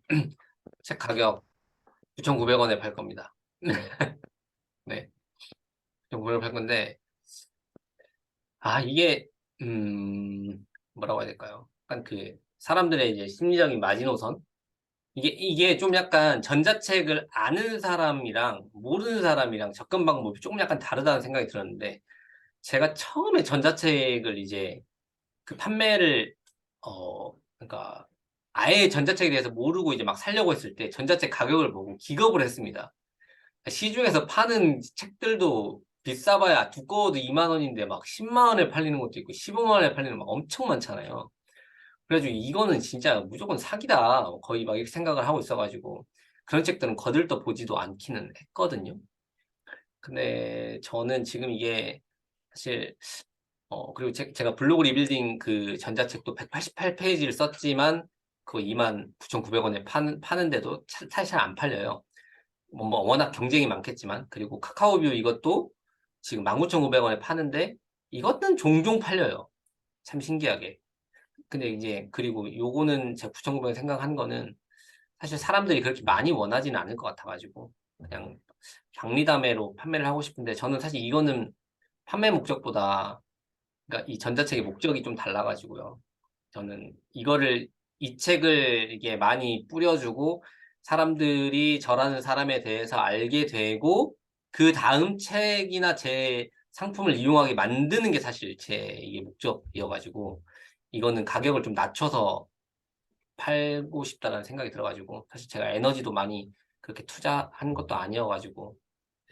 책 가격 9,900원에 팔 겁니다. 네. 9,900원 팔 건데, 이게, 뭐라고 해야 될까요? 약간 사람들의 이제 심리적인 마지노선? 이게 좀 약간 전자책을 아는 사람이랑 모르는 사람이랑 접근 방법이 조금 약간 다르다는 생각이 들었는데, 제가 처음에 전자책을 이제 판매를, 그러니까, 아예 전자책에 대해서 모르고 이제 막 살려고 했을 때 전자책 가격을 보고 기겁을 했습니다. 시중에서 파는 책들도 비싸봐야 두꺼워도 2만 원인데 막 10만 원에 팔리는 것도 있고 15만 원에 팔리는 거 엄청 많잖아요. 그래가지고 이거는 진짜 무조건 사기다. 거의 막 이렇게 생각을 하고 있어가지고 그런 책들은 거들떠 보지도 않기는 했거든요. 근데 저는 지금 이게 사실 그리고 제가 블로그 리빌딩 그 전자책도 188페이지를 썼지만 그거 29,900원에 파는데도 사실 잘 안 팔려요. 뭐 워낙 경쟁이 많겠지만 그리고 카카오뷰 이것도 지금 19,900원에 파는데 이것은 종종 팔려요. 참 신기하게. 근데 이제 그리고 요거는 제가 9,900원 생각한 거는 사실 사람들이 그렇게 많이 원하지는 않을 것 같아가지고 그냥 박리담회로 판매를 하고 싶은데 저는 사실 이거는 판매 목적보다 그러니까 이 전자책의 목적이 좀 달라가지고요. 저는 이 책을 이게 많이 뿌려주고 사람들이 저라는 사람에 대해서 알게 되고 그 다음 책이나 제 상품을 이용하게 만드는 게 사실 제 이게 목적이어가지고 이거는 가격을 좀 낮춰서 팔고 싶다는 생각이 들어가지고 사실 제가 에너지도 많이 그렇게 투자한 것도 아니어가지고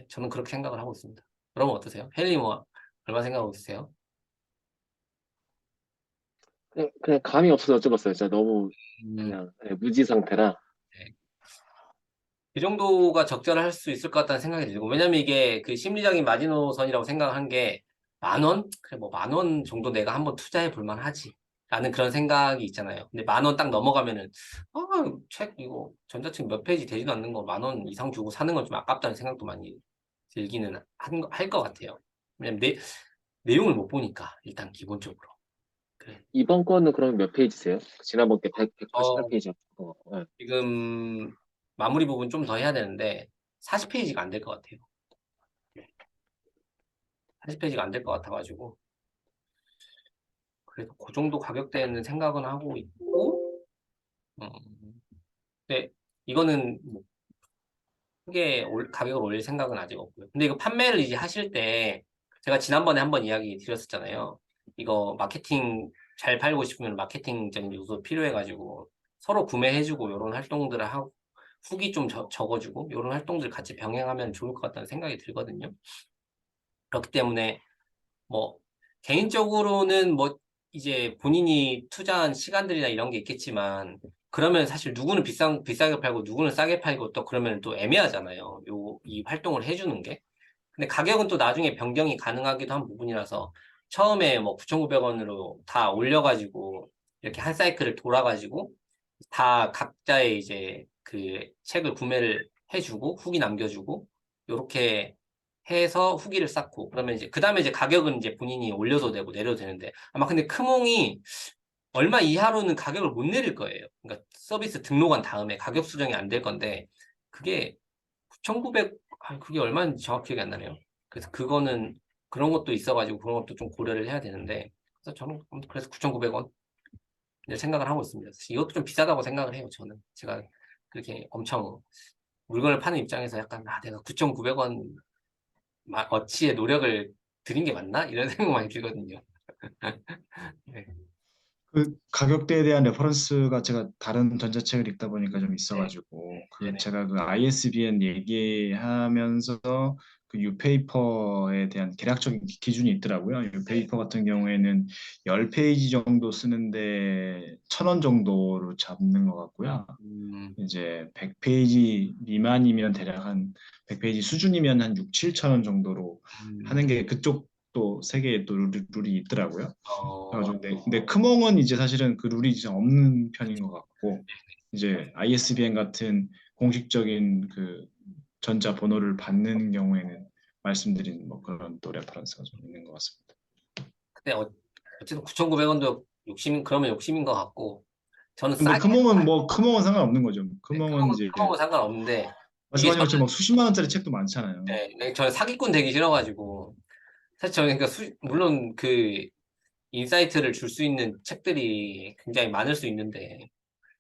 저는 그렇게 생각을 하고 있습니다. 여러분 어떠세요? 헬리 뭐 얼마 생각하고 있으세요?
그냥 감이 없어서 여쭤봤어요. 진짜 너무
음,
그냥 무지 상태라.
네. 이 정도가 적절할 수 있을 것 같다는 생각이 들고, 왜냐면 이게 그 심리적인 마지노선이라고 생각한 게, 10,000원? 그래, 뭐 10,000원 정도 내가 한번 투자해 볼 만하지. 라는 그런 생각이 있잖아요. 근데 10,000원 딱 넘어가면은, 아, 책 이거 전자책 몇 페이지 되지도 않는 거 10,000원 이상 주고 사는 건 좀 아깝다는 생각도 많이 들기는 할 것 같아요. 왜냐면 내용을 못 보니까, 일단 기본적으로. 그래.
이번 거는 그럼 몇 페이지세요? 지난번 게
어,
188페이지였던 거. 네.
지금 마무리 부분 좀 더 해야 되는데, 40페이지가 안 될 것 같아요. 40페이지가 안 될 것 같아가지고 그래서 그 정도 가격대는 생각은 하고 있고 음, 근데 이거는 뭐 크게 가격을 올릴 생각은 아직 없고요. 근데 이거 판매를 이제 하실 때 제가 지난번에 한번 이야기 드렸었잖아요. 이거 마케팅 잘 팔고 싶으면 마케팅적인 요소 필요해가지고 서로 구매해주고 이런 활동들을 하고 후기 좀 적어주고 이런 활동들 같이 병행하면 좋을 것 같다는 생각이 들거든요. 그렇기 때문에 뭐 개인적으로는 뭐 이제 본인이 투자한 시간들이나 이런 게 있겠지만 그러면 사실 누구는 비싸게 팔고 누구는 싸게 팔고 또 그러면 또 애매하잖아요. 이 활동을 해주는 게. 근데 가격은 또 나중에 변경이 가능하기도 한 부분이라서 처음에 뭐 9,900원으로 다 올려가지고 이렇게 한 사이클을 돌아가지고 다 각자의 이제 그 책을 구매를 해주고 후기 남겨주고 요렇게 해서 후기를 쌓고 그러면 이제 그 다음에 이제 가격은 이제 본인이 올려도 되고 내려도 되는데 아마 근데 크몽이 얼마 이하로는 가격을 못 내릴 거예요. 그러니까 서비스 등록한 다음에 가격 수정이 안 될 건데 그게 9,900 그게 얼마인지 정확히 기억이 안 나네요. 그래서 그거는 그런 것도 있어가지고 그런 것도 좀 고려를 해야 되는데 그래서 저는 그래서 9,900원 생각을 하고 있습니다. 이것도 좀 비싸다고 생각을 해요. 저는 제가 그렇게 엄청 물건을 파는 입장에서 약간 내가 9,900원 어치의 노력을 들인 게 맞나? 이런 생각 많이 들거든요. 네.
그 가격대에 대한 레퍼런스가 제가 다른 전자책을 읽다 보니까 좀
네.
있어가지고 그
네네.
제가 그 ISBN 얘기하면서 그 유페이퍼에 대한 계략적인 기준이 있더라고요.
네.
유페이퍼 같은 경우에는 10페이지 정도 쓰는데 1,000원 정도로 잡는 것 같고요.
음,
이제 100페이지 미만이면 대략 한 100페이지 수준이면 한 6, 7천 원 정도로
음,
하는 게 그쪽 또 세계에 또 룰이 있더라고요.
어,
그래가지고 근데 크몽은 이제 사실은 그 룰이 이제 없는 편인 것 같고 이제 ISBN 같은 공식적인 그 전자 번호를 받는 경우에는 말씀드린 뭐 그런 또 레퍼런스가 좀 있는 것 같습니다.
근데 어쨌든 9,900원도 그러면 욕심인 것 같고 저는
근데
싸게
크몽은 상관없는 거죠. 크몽은 이제
크몽은 상관없는데 이게
말씀하신 것처럼 막 수십만 원짜리 책도 많잖아요.
저는 사기꾼 되기 싫어가지고 사실 저는 그러니까 물론 그 인사이트를 줄 수 있는 책들이 굉장히 많을 수 있는데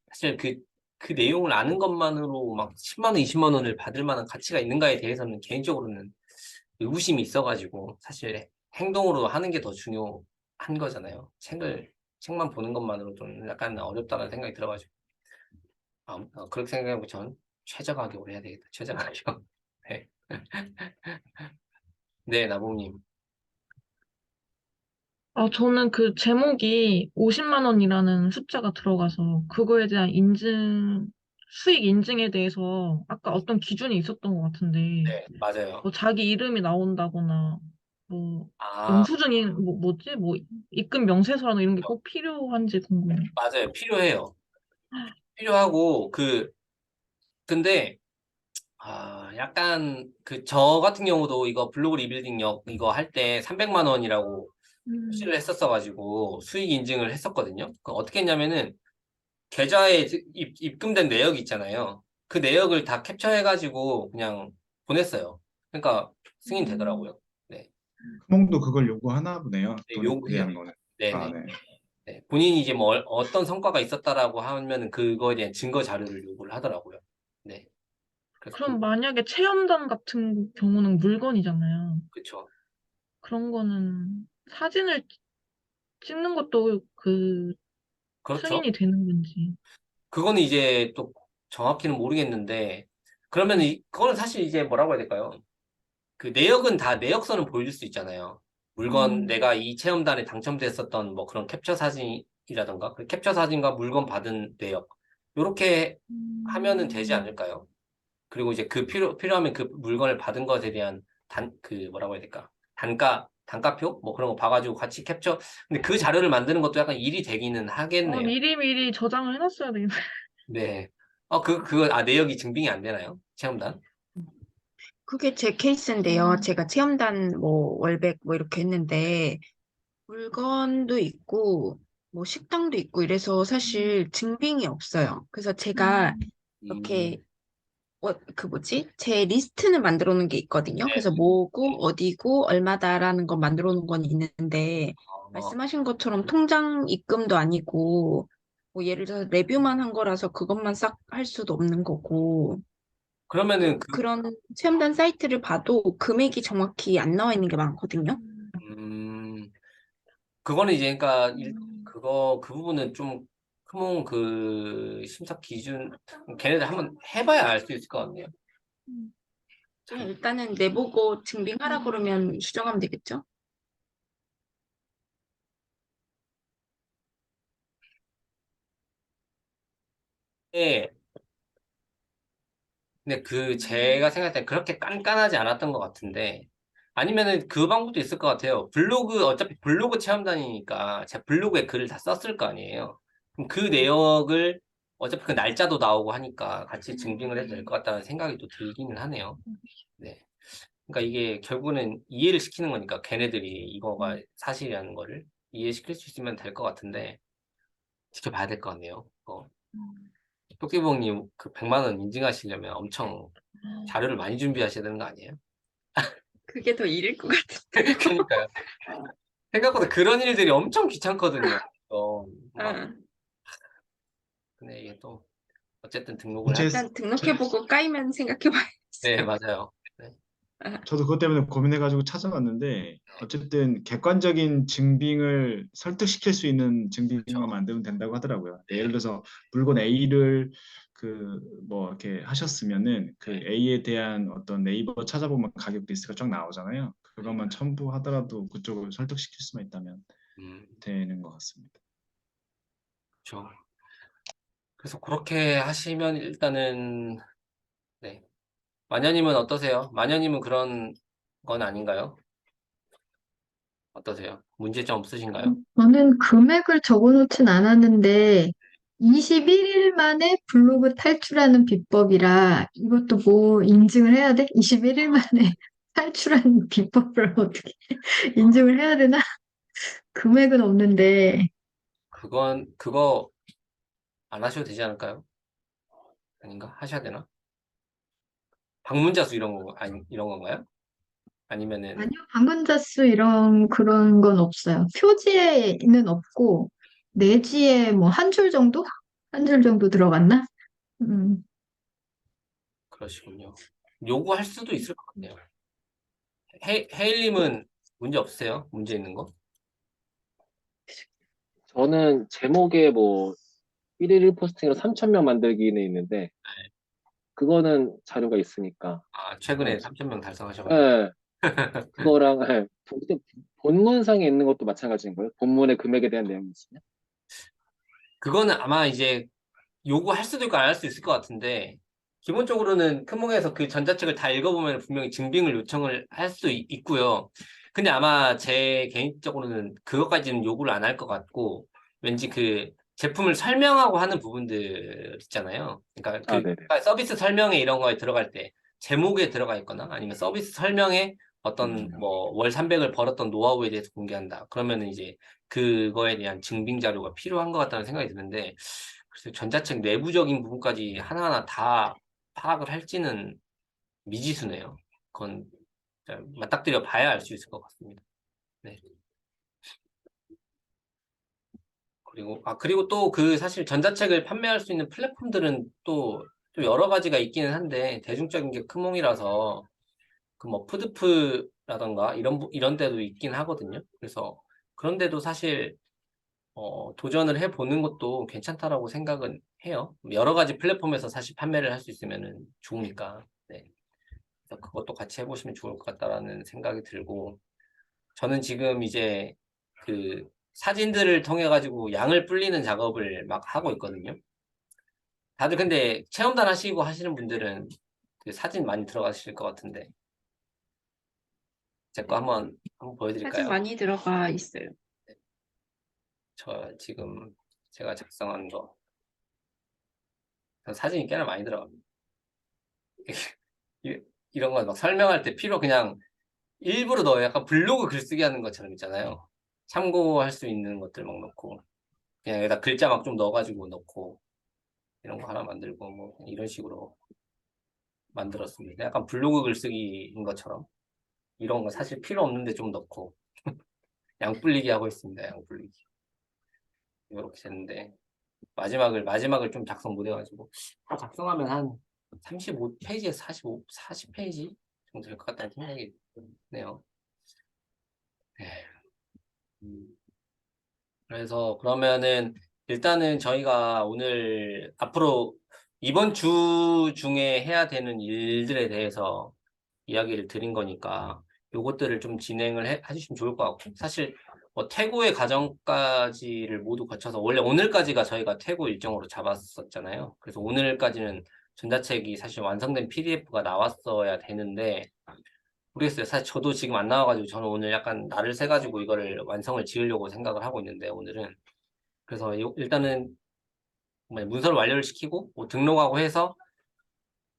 사실 그 내용을 아는 것만으로 막 10만 원, 20만 원을 받을 만한 가치가 있는가에 대해서는 개인적으로는 의구심이 있어가지고 사실 행동으로 하는 게 더 중요한 거잖아요. 책만 보는 것만으로 좀 약간 어렵다는 생각이 들어가지고 그렇게 생각하고 전 최저 가격으로 해야 되겠다. 최저 가격. 네, 네 나봉님.
저는 그 제목이 50만 원이라는 숫자가 들어가서 그거에 대한 수익 인증에 대해서 아까 어떤 기준이 있었던 것 같은데,
네, 맞아요.
뭐 자기 이름이 나온다거나, 뭐
아,
영수증이 뭐지? 뭐 입금 명세서라는 이런 게 꼭 필요한지 궁금해요.
맞아요. 필요해요. 필요하고 근데 약간 저 같은 경우도 이거 블로그 리빌딩 이거 할 때 300만 원이라고
음,
표시를 했었어가지고 수익 인증을 했었거든요. 어떻게 했냐면은 계좌에 입금된 내역이 있잖아요. 그 내역을 다 캡처해가지고 그냥 보냈어요. 그러니까 승인
음,
되더라고요. 네.
크몽도 그걸 요구하나 보네요.
네,
돈에
요구해요.
대한 거는. 아,
네네.
네.
네, 본인이 이제 뭐 어떤 성과가 있었다라고 하면은 그거에 대한 증거 자료를 요구를 하더라고요. 네. 그래서
그럼 만약에 체험단 같은 경우는 물건이잖아요.
그쵸.
그런 거는 사진을 찍는 것도 그
그렇죠.
승인이 되는 건지.
그거는 이제 또 정확히는 모르겠는데, 그러면 그거는 사실 이제 뭐라고 해야 될까요? 그 내역은 다 내역서는 보여줄 수 있잖아요. 물건, 내가 이 체험단에 당첨됐었던 뭐 그런 캡처 사진이라던가, 그 캡처 사진과 물건 받은 내역. 요렇게 하면은 되지 않을까요? 그리고 이제 필요하면 그 물건을 받은 것에 대한 뭐라고 해야 될까? 단가표? 뭐 그런 거 봐가지고 같이 캡처. 근데 그 자료를 만드는 것도 약간 일이 되기는 하겠네요.
미리미리 저장을 해놨어야 되겠네.
네. 내역이 증빙이 안 되나요? 체험단?
그게 제 케이스인데요. 제가 체험단 뭐 월백 뭐 이렇게 했는데 물건도 있고 뭐 식당도 있고 이래서 사실 증빙이 없어요. 그래서 제가
음,
이렇게 그 뭐지? 제 리스트는 만들어 놓은 게 있거든요.
네.
그래서 뭐고 어디고 얼마다라는 거 만들어 놓은 건 있는데
어,
말씀하신 것처럼 통장 입금도 아니고 뭐 예를 들어서 레뷰만 한 거라서 그것만 싹 할 수도 없는 거고
그러면은
또 그런 체험단 사이트를 봐도 금액이 정확히 안 나와 있는 게 많거든요.
음, 그거는 이제, 그러니까, 그 부분은 좀, 크몽 심사 기준, 걔네들 한번 해봐야 알 수 있을 것 같네요.
그냥 일단은 내보고 증빙하라 그러면 수정하면 되겠죠?
네. 근데 제가 생각할 때 그렇게 깐깐하지 않았던 것 같은데, 아니면은 그 방법도 있을 것 같아요. 어차피 블로그 체험단이니까 제 블로그에 글을 다 썼을 거 아니에요. 그럼 그 내역을 어차피 그 날짜도 나오고 하니까 같이 증빙을 해도 될 것 같다는 생각이 또 들기는 하네요. 네. 그러니까 이게 결국은 이해를 시키는 거니까 걔네들이 이거가 사실이라는 거를 이해시킬 수 있으면 될 것 같은데 지켜봐야 될 것 같네요. 토끼봉님 그 100만 원 인증하시려면 엄청 자료를 많이 준비하셔야 되는 거 아니에요?
그게 더 일일 것 같아.
그러니까요. 생각보다 그런 일들이 엄청 귀찮거든요. 막
응.
근데 이게 또 어쨌든 등록을
구체
일단 등록해보고 까이면
네,
생각해봐야겠어요.
맞아요. 네.
저도 그것 때문에 고민해가지고 찾아봤는데 어쨌든 객관적인 증빙을 설득시킬 수 있는 증빙만
그렇죠.
만들면 된다고 하더라고요.
네.
예를 들어서 물건 A를 그 뭐 이렇게 하셨으면은 그
네.
A에 대한 어떤 네이버 찾아보면 가격 리스트가 쫙 나오잖아요. 그것만 첨부하더라도 그쪽을 설득시킬 수만 있다면
음,
되는 것 같습니다.
그렇죠. 그래서 그렇게 하시면 일단은 네. 마녀님은 어떠세요? 마녀님은 그런 건 아닌가요? 어떠세요? 문제점 없으신가요?
저는 금액을 적어놓진 않았는데 21일 만에 블로그 탈출하는 비법이라 이것도 뭐 인증을 해야 돼? 21일 만에 탈출하는 비법을 어떻게 인증을 해야 되나? 금액은 없는데
그거 안 하셔도 되지 않을까요? 아닌가? 하셔야 되나? 방문자 수 이런 건가요? 아니면은,
아니요, 방문자 수 이런 그런 건 없어요. 표지에는 없고 내지에 뭐 한 줄 정도? 한 줄 정도 들어갔나? 음.
그러시군요. 요구할 수도 있을 것 같네요. 헤일님은 문제 없으세요? 문제 있는 거?
저는 제목에 뭐 1일 포스팅으로 3,000명 만들기는 있는데 그거는 자료가 있으니까
최근에
어,
3,000명 달성하셔가지고.
예, 그거랑 본문상에 있는 것도 마찬가지인 거예요? 본문의 금액에 대한 내용이 있으면?
그거는 아마 이제 요구할 수도 있고 안 할 수도 있을 것 같은데, 기본적으로는 큰몽에서 그 전자책을 다 읽어보면 분명히 증빙을 요청을 할 수도 있고요. 근데 아마 제 개인적으로는 그것까지는 요구를 안 할 것 같고, 왠지 그 제품을 설명하고 하는 부분들 있잖아요. 그러니까
아, 네네.
서비스 설명에 이런 거에 들어갈 때, 제목에 들어가 있거나 아니면 서비스 설명에 어떤 뭐 월 300을 벌었던 노하우에 대해서 공개한다. 그러면은 이제 그거에 대한 증빙 자료가 필요한 것 같다는 생각이 드는데, 글쎄 전자책 내부적인 부분까지 하나하나 다 파악을 할지는 미지수네요. 그건 맞닥뜨려 봐야 알 수 있을 것 같습니다. 네. 그리고 또 그 사실 전자책을 판매할 수 있는 플랫폼들은 또 여러 가지가 있기는 한데 대중적인 게 크몽이라서 그 뭐 푸드프라던가 이런 데도 있긴 하거든요. 그래서 그런 데도 사실 도전을 해보는 것도 괜찮다라고 생각은 해요. 여러 가지 플랫폼에서 사실 판매를 할 수 있으면은 좋으니까. 네. 그래서 그것도 같이 해보시면 좋을 것 같다라는 생각이 들고, 저는 지금 이제 그 사진들을 통해 가지고 양을 불리는 작업을 막 하고 있거든요. 다들 근데 체험단 하시고 하시는 분들은 그 사진 많이 들어가실 것 같은데, 제 거 한번
사진
보여드릴까요?
많이 들어가 있어요.
저 지금 제가 작성한 거 사진이 꽤나 많이 들어갑니다. 이런 건 막 설명할 때 그냥 일부러 넣어요. 약간 블로그 글쓰기 하는 것처럼 있잖아요. 참고할 수 있는 것들 막 넣고, 그냥 여기다 글자 막 좀 넣어가지고 넣고, 이런 거 하나 만들고, 뭐, 이런 식으로 만들었습니다. 약간 블로그 글쓰기인 것처럼. 이런 거 사실 필요 없는데 좀 넣고, 양 불리기 하고 있습니다. 양 불리기. 이렇게 됐는데, 마지막을 좀 작성 못 해가지고, 작성하면 한 35페이지에서 40페이지 정도 될 것 같다는 생각이 드네요. 네. 그래서 그러면은 일단은 저희가 오늘 앞으로 이번 주 중에 해야 되는 일들에 대해서 이야기를 드린 거니까 요것들을 좀 진행을 해주시면 좋을 것 같고, 사실 뭐 퇴고의 과정까지를 모두 거쳐서 원래 오늘까지가 저희가 퇴고 일정으로 잡았었잖아요. 그래서 오늘까지는 전자책이 사실 완성된 PDF가 나왔어야 되는데 모르겠어요. 사실 저도 지금 안 나와가지고 저는 오늘 약간 날을 새가지고 이거를 완성을 지으려고 생각을 하고 있는데 오늘은, 그래서 일단은 문서를 완료를 시키고 뭐 등록하고 해서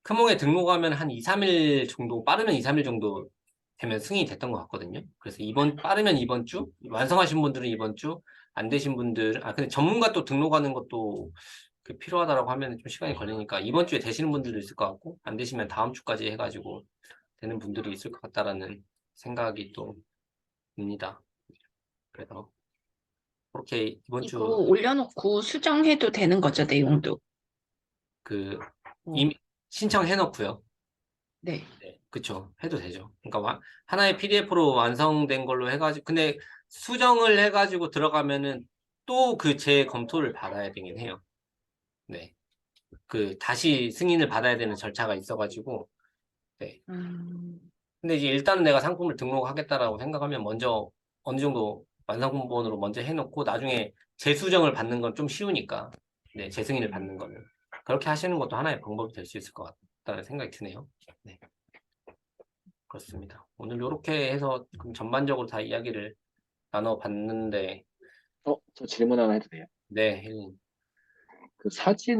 크몽에 등록하면 한 2, 3일 정도, 빠르면 2, 3일 정도 되면 승인이 됐던 것 같거든요. 그래서 빠르면 이번 주, 완성하신 분들은 이번 주, 안 되신 분들, 근데 전문가 또 등록하는 것도 필요하다라고 하면 좀 시간이 걸리니까 이번 주에 되시는 분들도 있을 것 같고, 안 되시면 다음 주까지 해가지고 되는 분들이 있을 것 같다라는 생각이 또 듭니다. 그래서 그렇게 이번
이거
주
올려놓고 수정해도 되는 거죠, 내용도.
그
어,
이미 신청해 놓고요.
네.
네, 그쵸. 해도 되죠. 그러니까 하나의 PDF로 완성된 걸로 해가지고, 근데 수정을 해가지고 들어가면은 또 그 재검토를 받아야 되긴 해요. 네. 다시 승인을 받아야 되는 절차가 있어가지고, 네. 근데 이제 일단은 내가 상품을 등록하겠다라고 생각하면 먼저 어느 정도 완성본으로 먼저 해놓고 나중에 재수정을 받는 건 좀 쉬우니까, 네, 재승인을 받는 거는. 그렇게 하시는 것도 하나의 방법이 될 수 있을 것 같다는 생각이 드네요. 네. 그렇습니다. 오늘 이렇게 해서 그럼 전반적으로 다 이야기를 나눠봤는데,
저 질문 하나 해도 돼요?
네, 혜린.
그 사진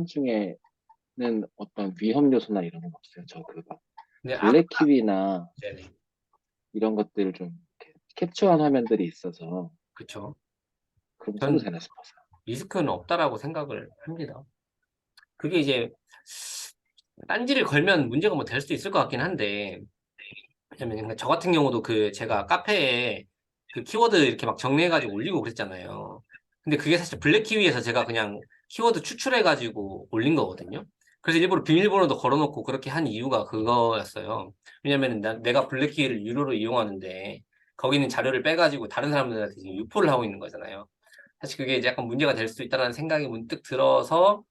중에는 어떤 위험 요소나 이런 건 없어요? 저 그거
네,
블랙 키위나
네네.
이런 것들을 좀 이렇게 캡처한 화면들이 있어서
그쵸.
그럼 써도
전
되나 싶어서.
리스크는 없다라고 생각을 합니다. 그게 이제 딴지를 걸면 문제가 뭐 될 수도 있을 것 같긴 한데, 왜냐면 저 같은 경우도 제가 카페에 그 키워드 이렇게 막 정리해가지고 올리고 그랬잖아요. 근데 그게 사실 블랙키위에서 제가 그냥 키워드 추출해가지고 올린 거거든요. 그래서 일부러 비밀번호도 걸어놓고 그렇게 한 이유가 그거였어요. 왜냐면 내가 블랙키위를 유료로 이용하는데 거기는 자료를 빼가지고 다른 사람들한테 지금 유포를 하고 있는 거잖아요. 사실 그게 이제 약간 문제가 될 수 있다는 생각이 문득 들어서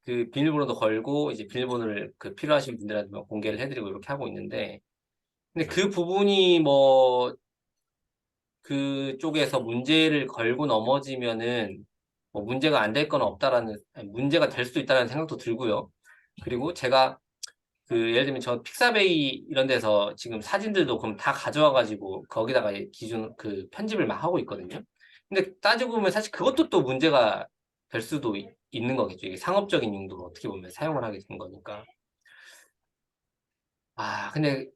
그 비밀번호도 걸고 이제 비밀번호를 필요하신 분들한테 공개를 해드리고 이렇게 하고 있는데, 근데 그 부분이 뭐 그쪽에서 문제를 걸고 넘어지면은 뭐 문제가 안 될 건 없다라는, 아니, 문제가 될 수도 있다는 생각도 들고요. 그리고 제가 예를 들면 저 픽사베이 이런 데서 지금 사진들도 그럼 다 가져와가지고 거기다가 기준 편집을 막 하고 있거든요. 근데 따지고 보면 사실 그것도 또 문제가 될 수도 있는 거겠죠. 이게 상업적인 용도로 어떻게 보면 사용을 하게 된 거니까. 근데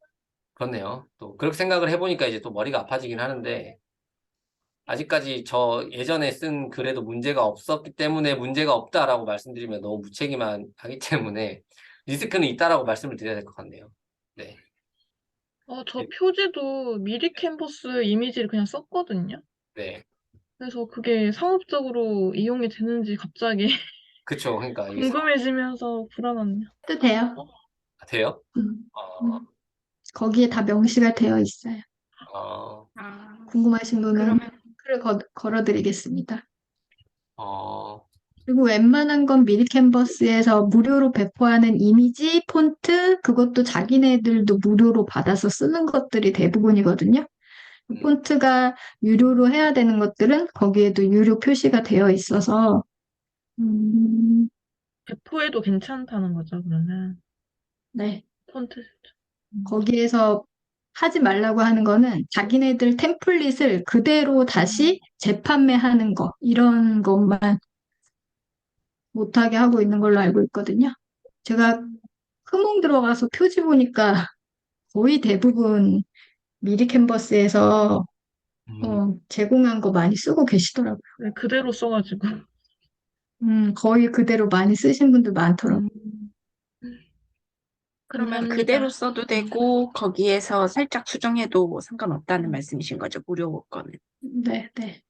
그렇네요. 또 그렇게 생각을 해보니까 이제 또 머리가 아파지긴 하는데, 아직까지 저 예전에 쓴 글에도 문제가 없었기 때문에 문제가 없다라고 말씀드리면 너무 무책임하기 때문에 리스크는 있다라고 말씀을 드려야 될 것 같네요. 네.
저 표지도 미리 캔버스 이미지를 그냥 썼거든요.
네.
그래서 그게 상업적으로 이용이 되는지 갑자기
그쵸. 그러니까 이게
궁금해지면서 불안하네요.
도 돼요.
돼요?
음,
어,
음. 거기에 다 명시가 되어 있어요.
어,
아,
궁금하신 분은
그러면
글을 걸어드리겠습니다.
어,
그리고 웬만한 건 미리 캔버스에서 무료로 배포하는 이미지, 폰트, 그것도 자기네들도 무료로 받아서 쓰는 것들이 대부분이거든요.
음,
폰트가 유료로 해야 되는 것들은 거기에도 유료 표시가 되어 있어서, 음,
배포해도 괜찮다는 거죠, 그러면.
네.
폰트.
거기에서 하지 말라고 하는 거는 자기네들 템플릿을 그대로 다시 재판매하는 거, 이런 것만 못하게 하고 있는 걸로 알고 있거든요. 제가 크몽 들어가서 표지 보니까 거의 대부분 미리 캔버스에서
음,
제공한 거 많이 쓰고 계시더라고요.
네, 그대로 써가지고.
거의 그대로 많이 쓰신 분들 많더라고요.
음,
그러면
감사합니다.
그대로 써도 되고 거기에서 살짝 수정해도 상관없다는 말씀이신 거죠? 무료 거는.
네, 네.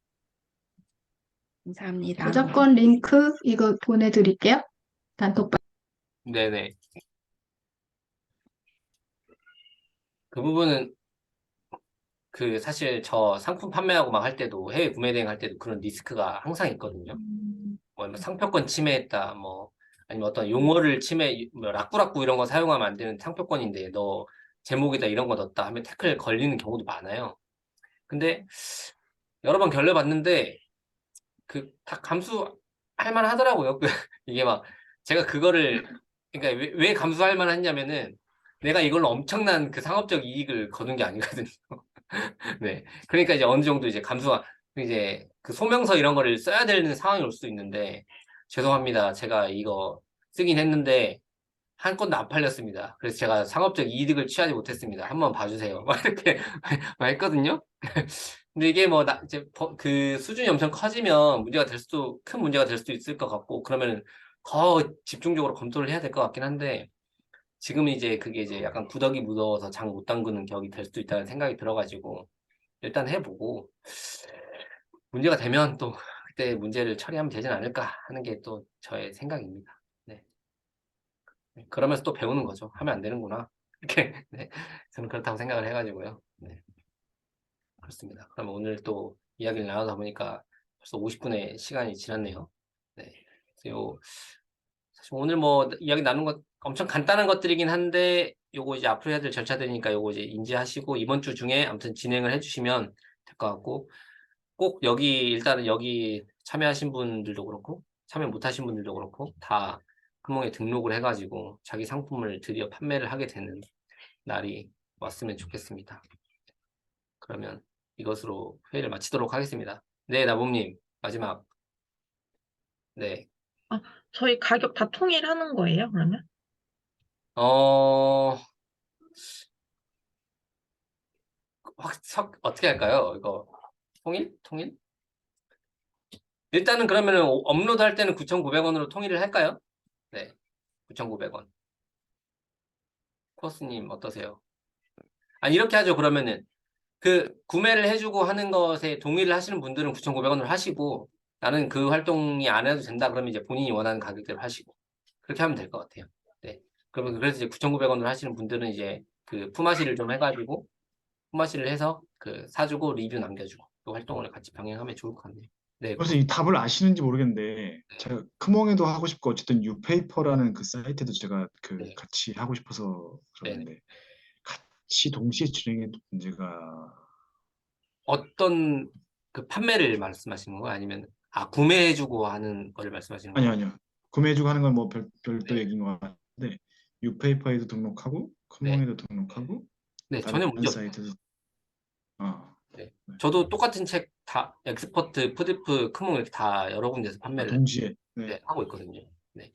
감사합니다.
저작권 링크 이거 보내드릴게요. 단톡방.
네네. 그 부분은 그 사실 저 상품 판매하고 막 할 때도 해외 구매 대행 할 때도 그런 리스크가 항상 있거든요. 뭐 상표권 침해했다, 뭐 아니면 어떤 용어를 침해, 뭐 라꾸라꾸 이런 거 사용하면 안 되는 상표권인데 너 제목에다 이런 거 넣었다 하면 태클 걸리는 경우도 많아요. 근데 여러 번 결례봤는데 그 다 감수할 만 하더라고요. 이게 막 제가 그거를 그러니까 왜 감수할 만 했냐면은 내가 이걸로 엄청난 그 상업적 이익을 거둔 게 아니거든요. 네. 그러니까 이제 어느 정도 이제 감수가 이제 그 소명서 이런 거를 써야 되는 상황이 올 수도 있는데 죄송합니다. 제가 이거 쓰긴 했는데 한 건도 안 팔렸습니다. 그래서 제가 상업적 이득을 취하지 못했습니다. 한번 봐주세요. 막 이렇게 막 했거든요. 근데 이게 뭐 이제 그 수준이 엄청 커지면 문제가 될 수도 큰 문제가 될 수도 있을 것 같고 그러면 더 집중적으로 검토를 해야 될 것 같긴 한데 지금 이제 그게 이제 약간 구더기 묻어서 장 못 담그는 격이 될 수도 있다는 생각이 들어가지고 일단 해보고 문제가 되면 또 그때 문제를 처리하면 되진 않을까 하는 게 또 저의 생각입니다. 네. 그러면서 또 배우는 거죠. 하면 안 되는구나. 이렇게 네. 저는 그렇다고 생각을 해가지고요. 네. 그렇습니다. 그러면 오늘 또 이야기를 나누다 보니까 벌써 50분의 시간이 지났네요. 네. 그래서 사실 오늘 뭐 이야기 나눈 것 엄청 간단한 것들이긴 한데 요거 이제 앞으로 해야 될 절차들이니까 요거 이제 인지하시고 이번 주 중에 아무튼 진행을 해주시면 될 것 같고 꼭 여기 일단은 여기 참여하신 분들도 그렇고 참여 못하신 분들도 그렇고 다 금융에 등록을 해가지고 자기 상품을 드디어 판매를 하게 되는 날이 왔으면 좋겠습니다. 그러면 이것으로 회의를 마치도록 하겠습니다. 네, 나봄님 마지막. 네.
저희 가격 다 통일하는 거예요, 그러면?
어, 어떻게 할까요? 이거 통일? 통일? 일단은 그러면은 업로드 할 때는 9,900원으로 통일을 할까요? 네, 9,900원. 코스님 어떠세요? 아니 이렇게 하죠. 그러면은 그 구매를 해주고 하는 것에 동의를 하시는 분들은 9,900원으로 하시고 나는 그 활동이 안 해도 된다 그러면 이제 본인이 원하는 가격대로 하시고 그렇게 하면 될 것 같아요. 네. 그러면 그래서 이제 9,900원으로 하시는 분들은 이제 그 품앗이를 좀 해가지고 품앗이를 해서 그 사주고 리뷰 남겨주고 그 활동을 같이 병행하면 좋을 것 같네요. 네,
그래서 이 답을 아시는지 모르겠는데 제가 크몽에도 하고 싶고 어쨌든 유페이퍼라는 그 사이트도 제가 그
네,
같이 하고 싶어서
네.
그러는데 같이 동시에 진행해도 문제가
어떤 그 판매를 말씀하시는 거예요? 아니면 구매해주고 하는 거를 말씀하시는
아니요
거예요?
아니요 구매해주고 하는 건 뭐 별도
네,
얘기인 것 같은데 유페이퍼에도 등록하고
네,
크몽에도 등록하고
네,
다른
전혀 문제 없어요.
사이트도 아,
네.
네.
저도 똑같은 책 다 엑스퍼트, 푸드프, 크몽 이렇게 다 여러 군데서 판매를
동시에 네.
네, 하고 있거든요. 네.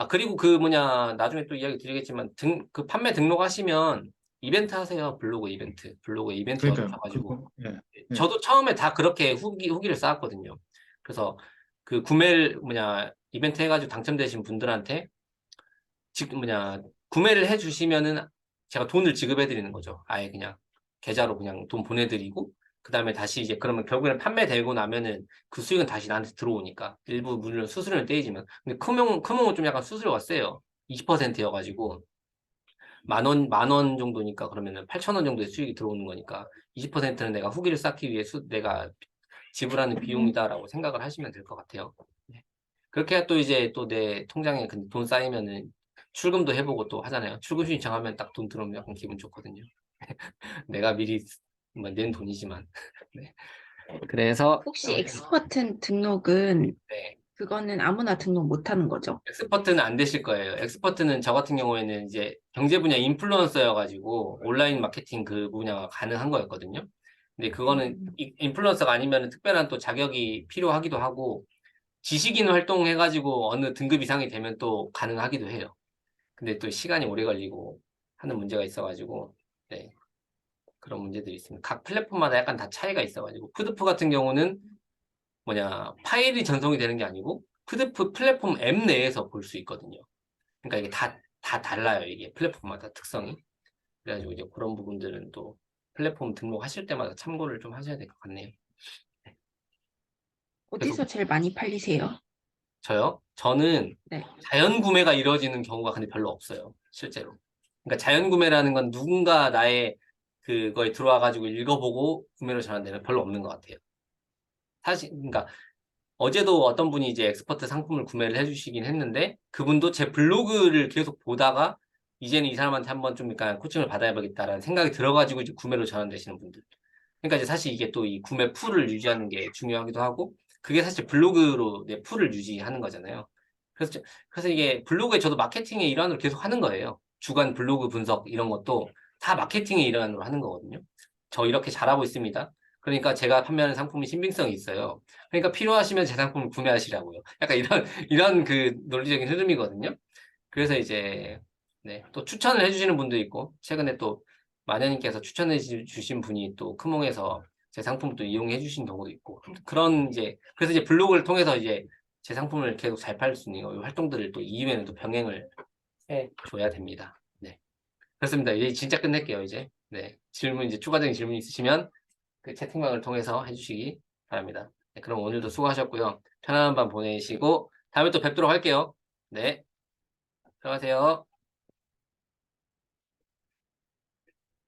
그리고 그 뭐냐 나중에 또 이야기 드리겠지만 그 판매 등록하시면 이벤트 하세요. 블로그 이벤트. 블로그 이벤트
그러니까요
걸으셔가지고
그거 예, 예.
저도 처음에 다 그렇게 후기를 쌓았거든요. 그래서 그 구매를 뭐냐 이벤트 해가지고 당첨되신 분들한테 즉 뭐냐 구매를 해주시면은 제가 돈을 지급해 드리는 거죠. 아예 그냥 계좌로 그냥 돈 보내드리고 그 다음에 다시 이제 그러면 결국에는 판매되고 나면은 그 수익은 다시 나한테 들어오니까 일부 물론 수수료는 떼이지만 근데 크몽은 좀 약간 수수료가 세요. 20%여가지고 만 원 정도니까 그러면은 8천 원 정도의 수익이 들어오는 거니까 20%는 내가 후기를 쌓기 위해 내가 지불하는 비용이다라고 생각을 하시면 될 것 같아요. 네. 그렇게 해야 또 이제 또 내 통장에 돈 쌓이면은 출금도 해보고 또 하잖아요. 출금 신청하면 딱 돈 들어오면 약간 기분 좋거든요. 내가 미리 낸 돈이지만. 네. 그래서
혹시 엑스퍼트 등록은
네.
그거는 아무나 등록 못 하는 거죠?
엑스퍼트는 안 되실 거예요. 엑스퍼트는 저 같은 경우에는 이제 경제 분야 인플루언서여가지고 온라인 마케팅 그 분야가 가능한 거였거든요. 근데 그거는 인플루언서가 아니면 특별한 또 자격이 필요하기도 하고 지식인 활동해가지고 어느 등급 이상이 되면 또 가능하기도 해요. 근데 또 시간이 오래 걸리고 하는 문제가 있어가지고 네, 그런 문제들이 있습니다. 각 플랫폼마다 약간 다 차이가 있어가지고 푸드프 같은 경우는 파일이 전송이 되는 게 아니고 푸드프 플랫폼 앱 내에서 볼 수 있거든요. 그러니까 이게 다 달라요. 이게 플랫폼마다 특성이. 그래가지고 이제 그런 부분들은 또 플랫폼 등록하실 때마다 참고를 좀 하셔야 될 것 같네요. 그래서
어디서 제일 많이 팔리세요?
저는
네.
자연 구매가 이루어지는 경우가 근데 별로 없어요. 실제로. 그러니까 자연 구매라는 건 누군가 나의 그거에 들어와가지고 읽어보고 구매로 전환되는 별로 없는 것 같아요. 사실, 그러니까 어제도 어떤 분이 이제 엑스퍼트 상품을 구매를 해주시긴 했는데 그분도 제 블로그를 계속 보다가 이제는 이 사람한테 한번 좀 약간 코칭을 받아야겠다라는 생각이 들어가지고 이제 구매로 전환되시는 분들. 그러니까 이제 사실 이게 또 이 구매 풀을 유지하는 게 중요하기도 하고 그게 사실 블로그로 내 풀을 유지하는 거잖아요. 그래서 이게 블로그에 저도 마케팅의 일환으로 계속 하는 거예요. 주간 블로그 분석 이런 것도 다 마케팅의 일환으로 하는 거거든요. 저 이렇게 잘하고 있습니다. 그러니까 제가 판매하는 상품이 신빙성이 있어요. 그러니까 필요하시면 제 상품을 구매하시라고요. 약간 이런 그 논리적인 흐름이거든요. 그래서 이제, 네, 또 추천을 해주시는 분도 있고, 최근에 또 마녀님께서 추천해 주신 분이 또 크몽에서 제 상품을 또 이용해 주신 경우도 있고, 그래서 이제 블로그를 통해서 이제 제 상품을 계속 잘 팔 수 있는 이 활동들을 또 이후에는 또 병행을 해 줘야 됩니다. 네. 그렇습니다. 이제 진짜 끝낼게요, 이제. 네. 이제 추가적인 질문 있으시면 그 채팅방을 통해서 해주시기 바랍니다. 네, 그럼 오늘도 수고하셨고요. 편안한 밤 보내시고, 다음에 또 뵙도록 할게요. 네. 들어가세요.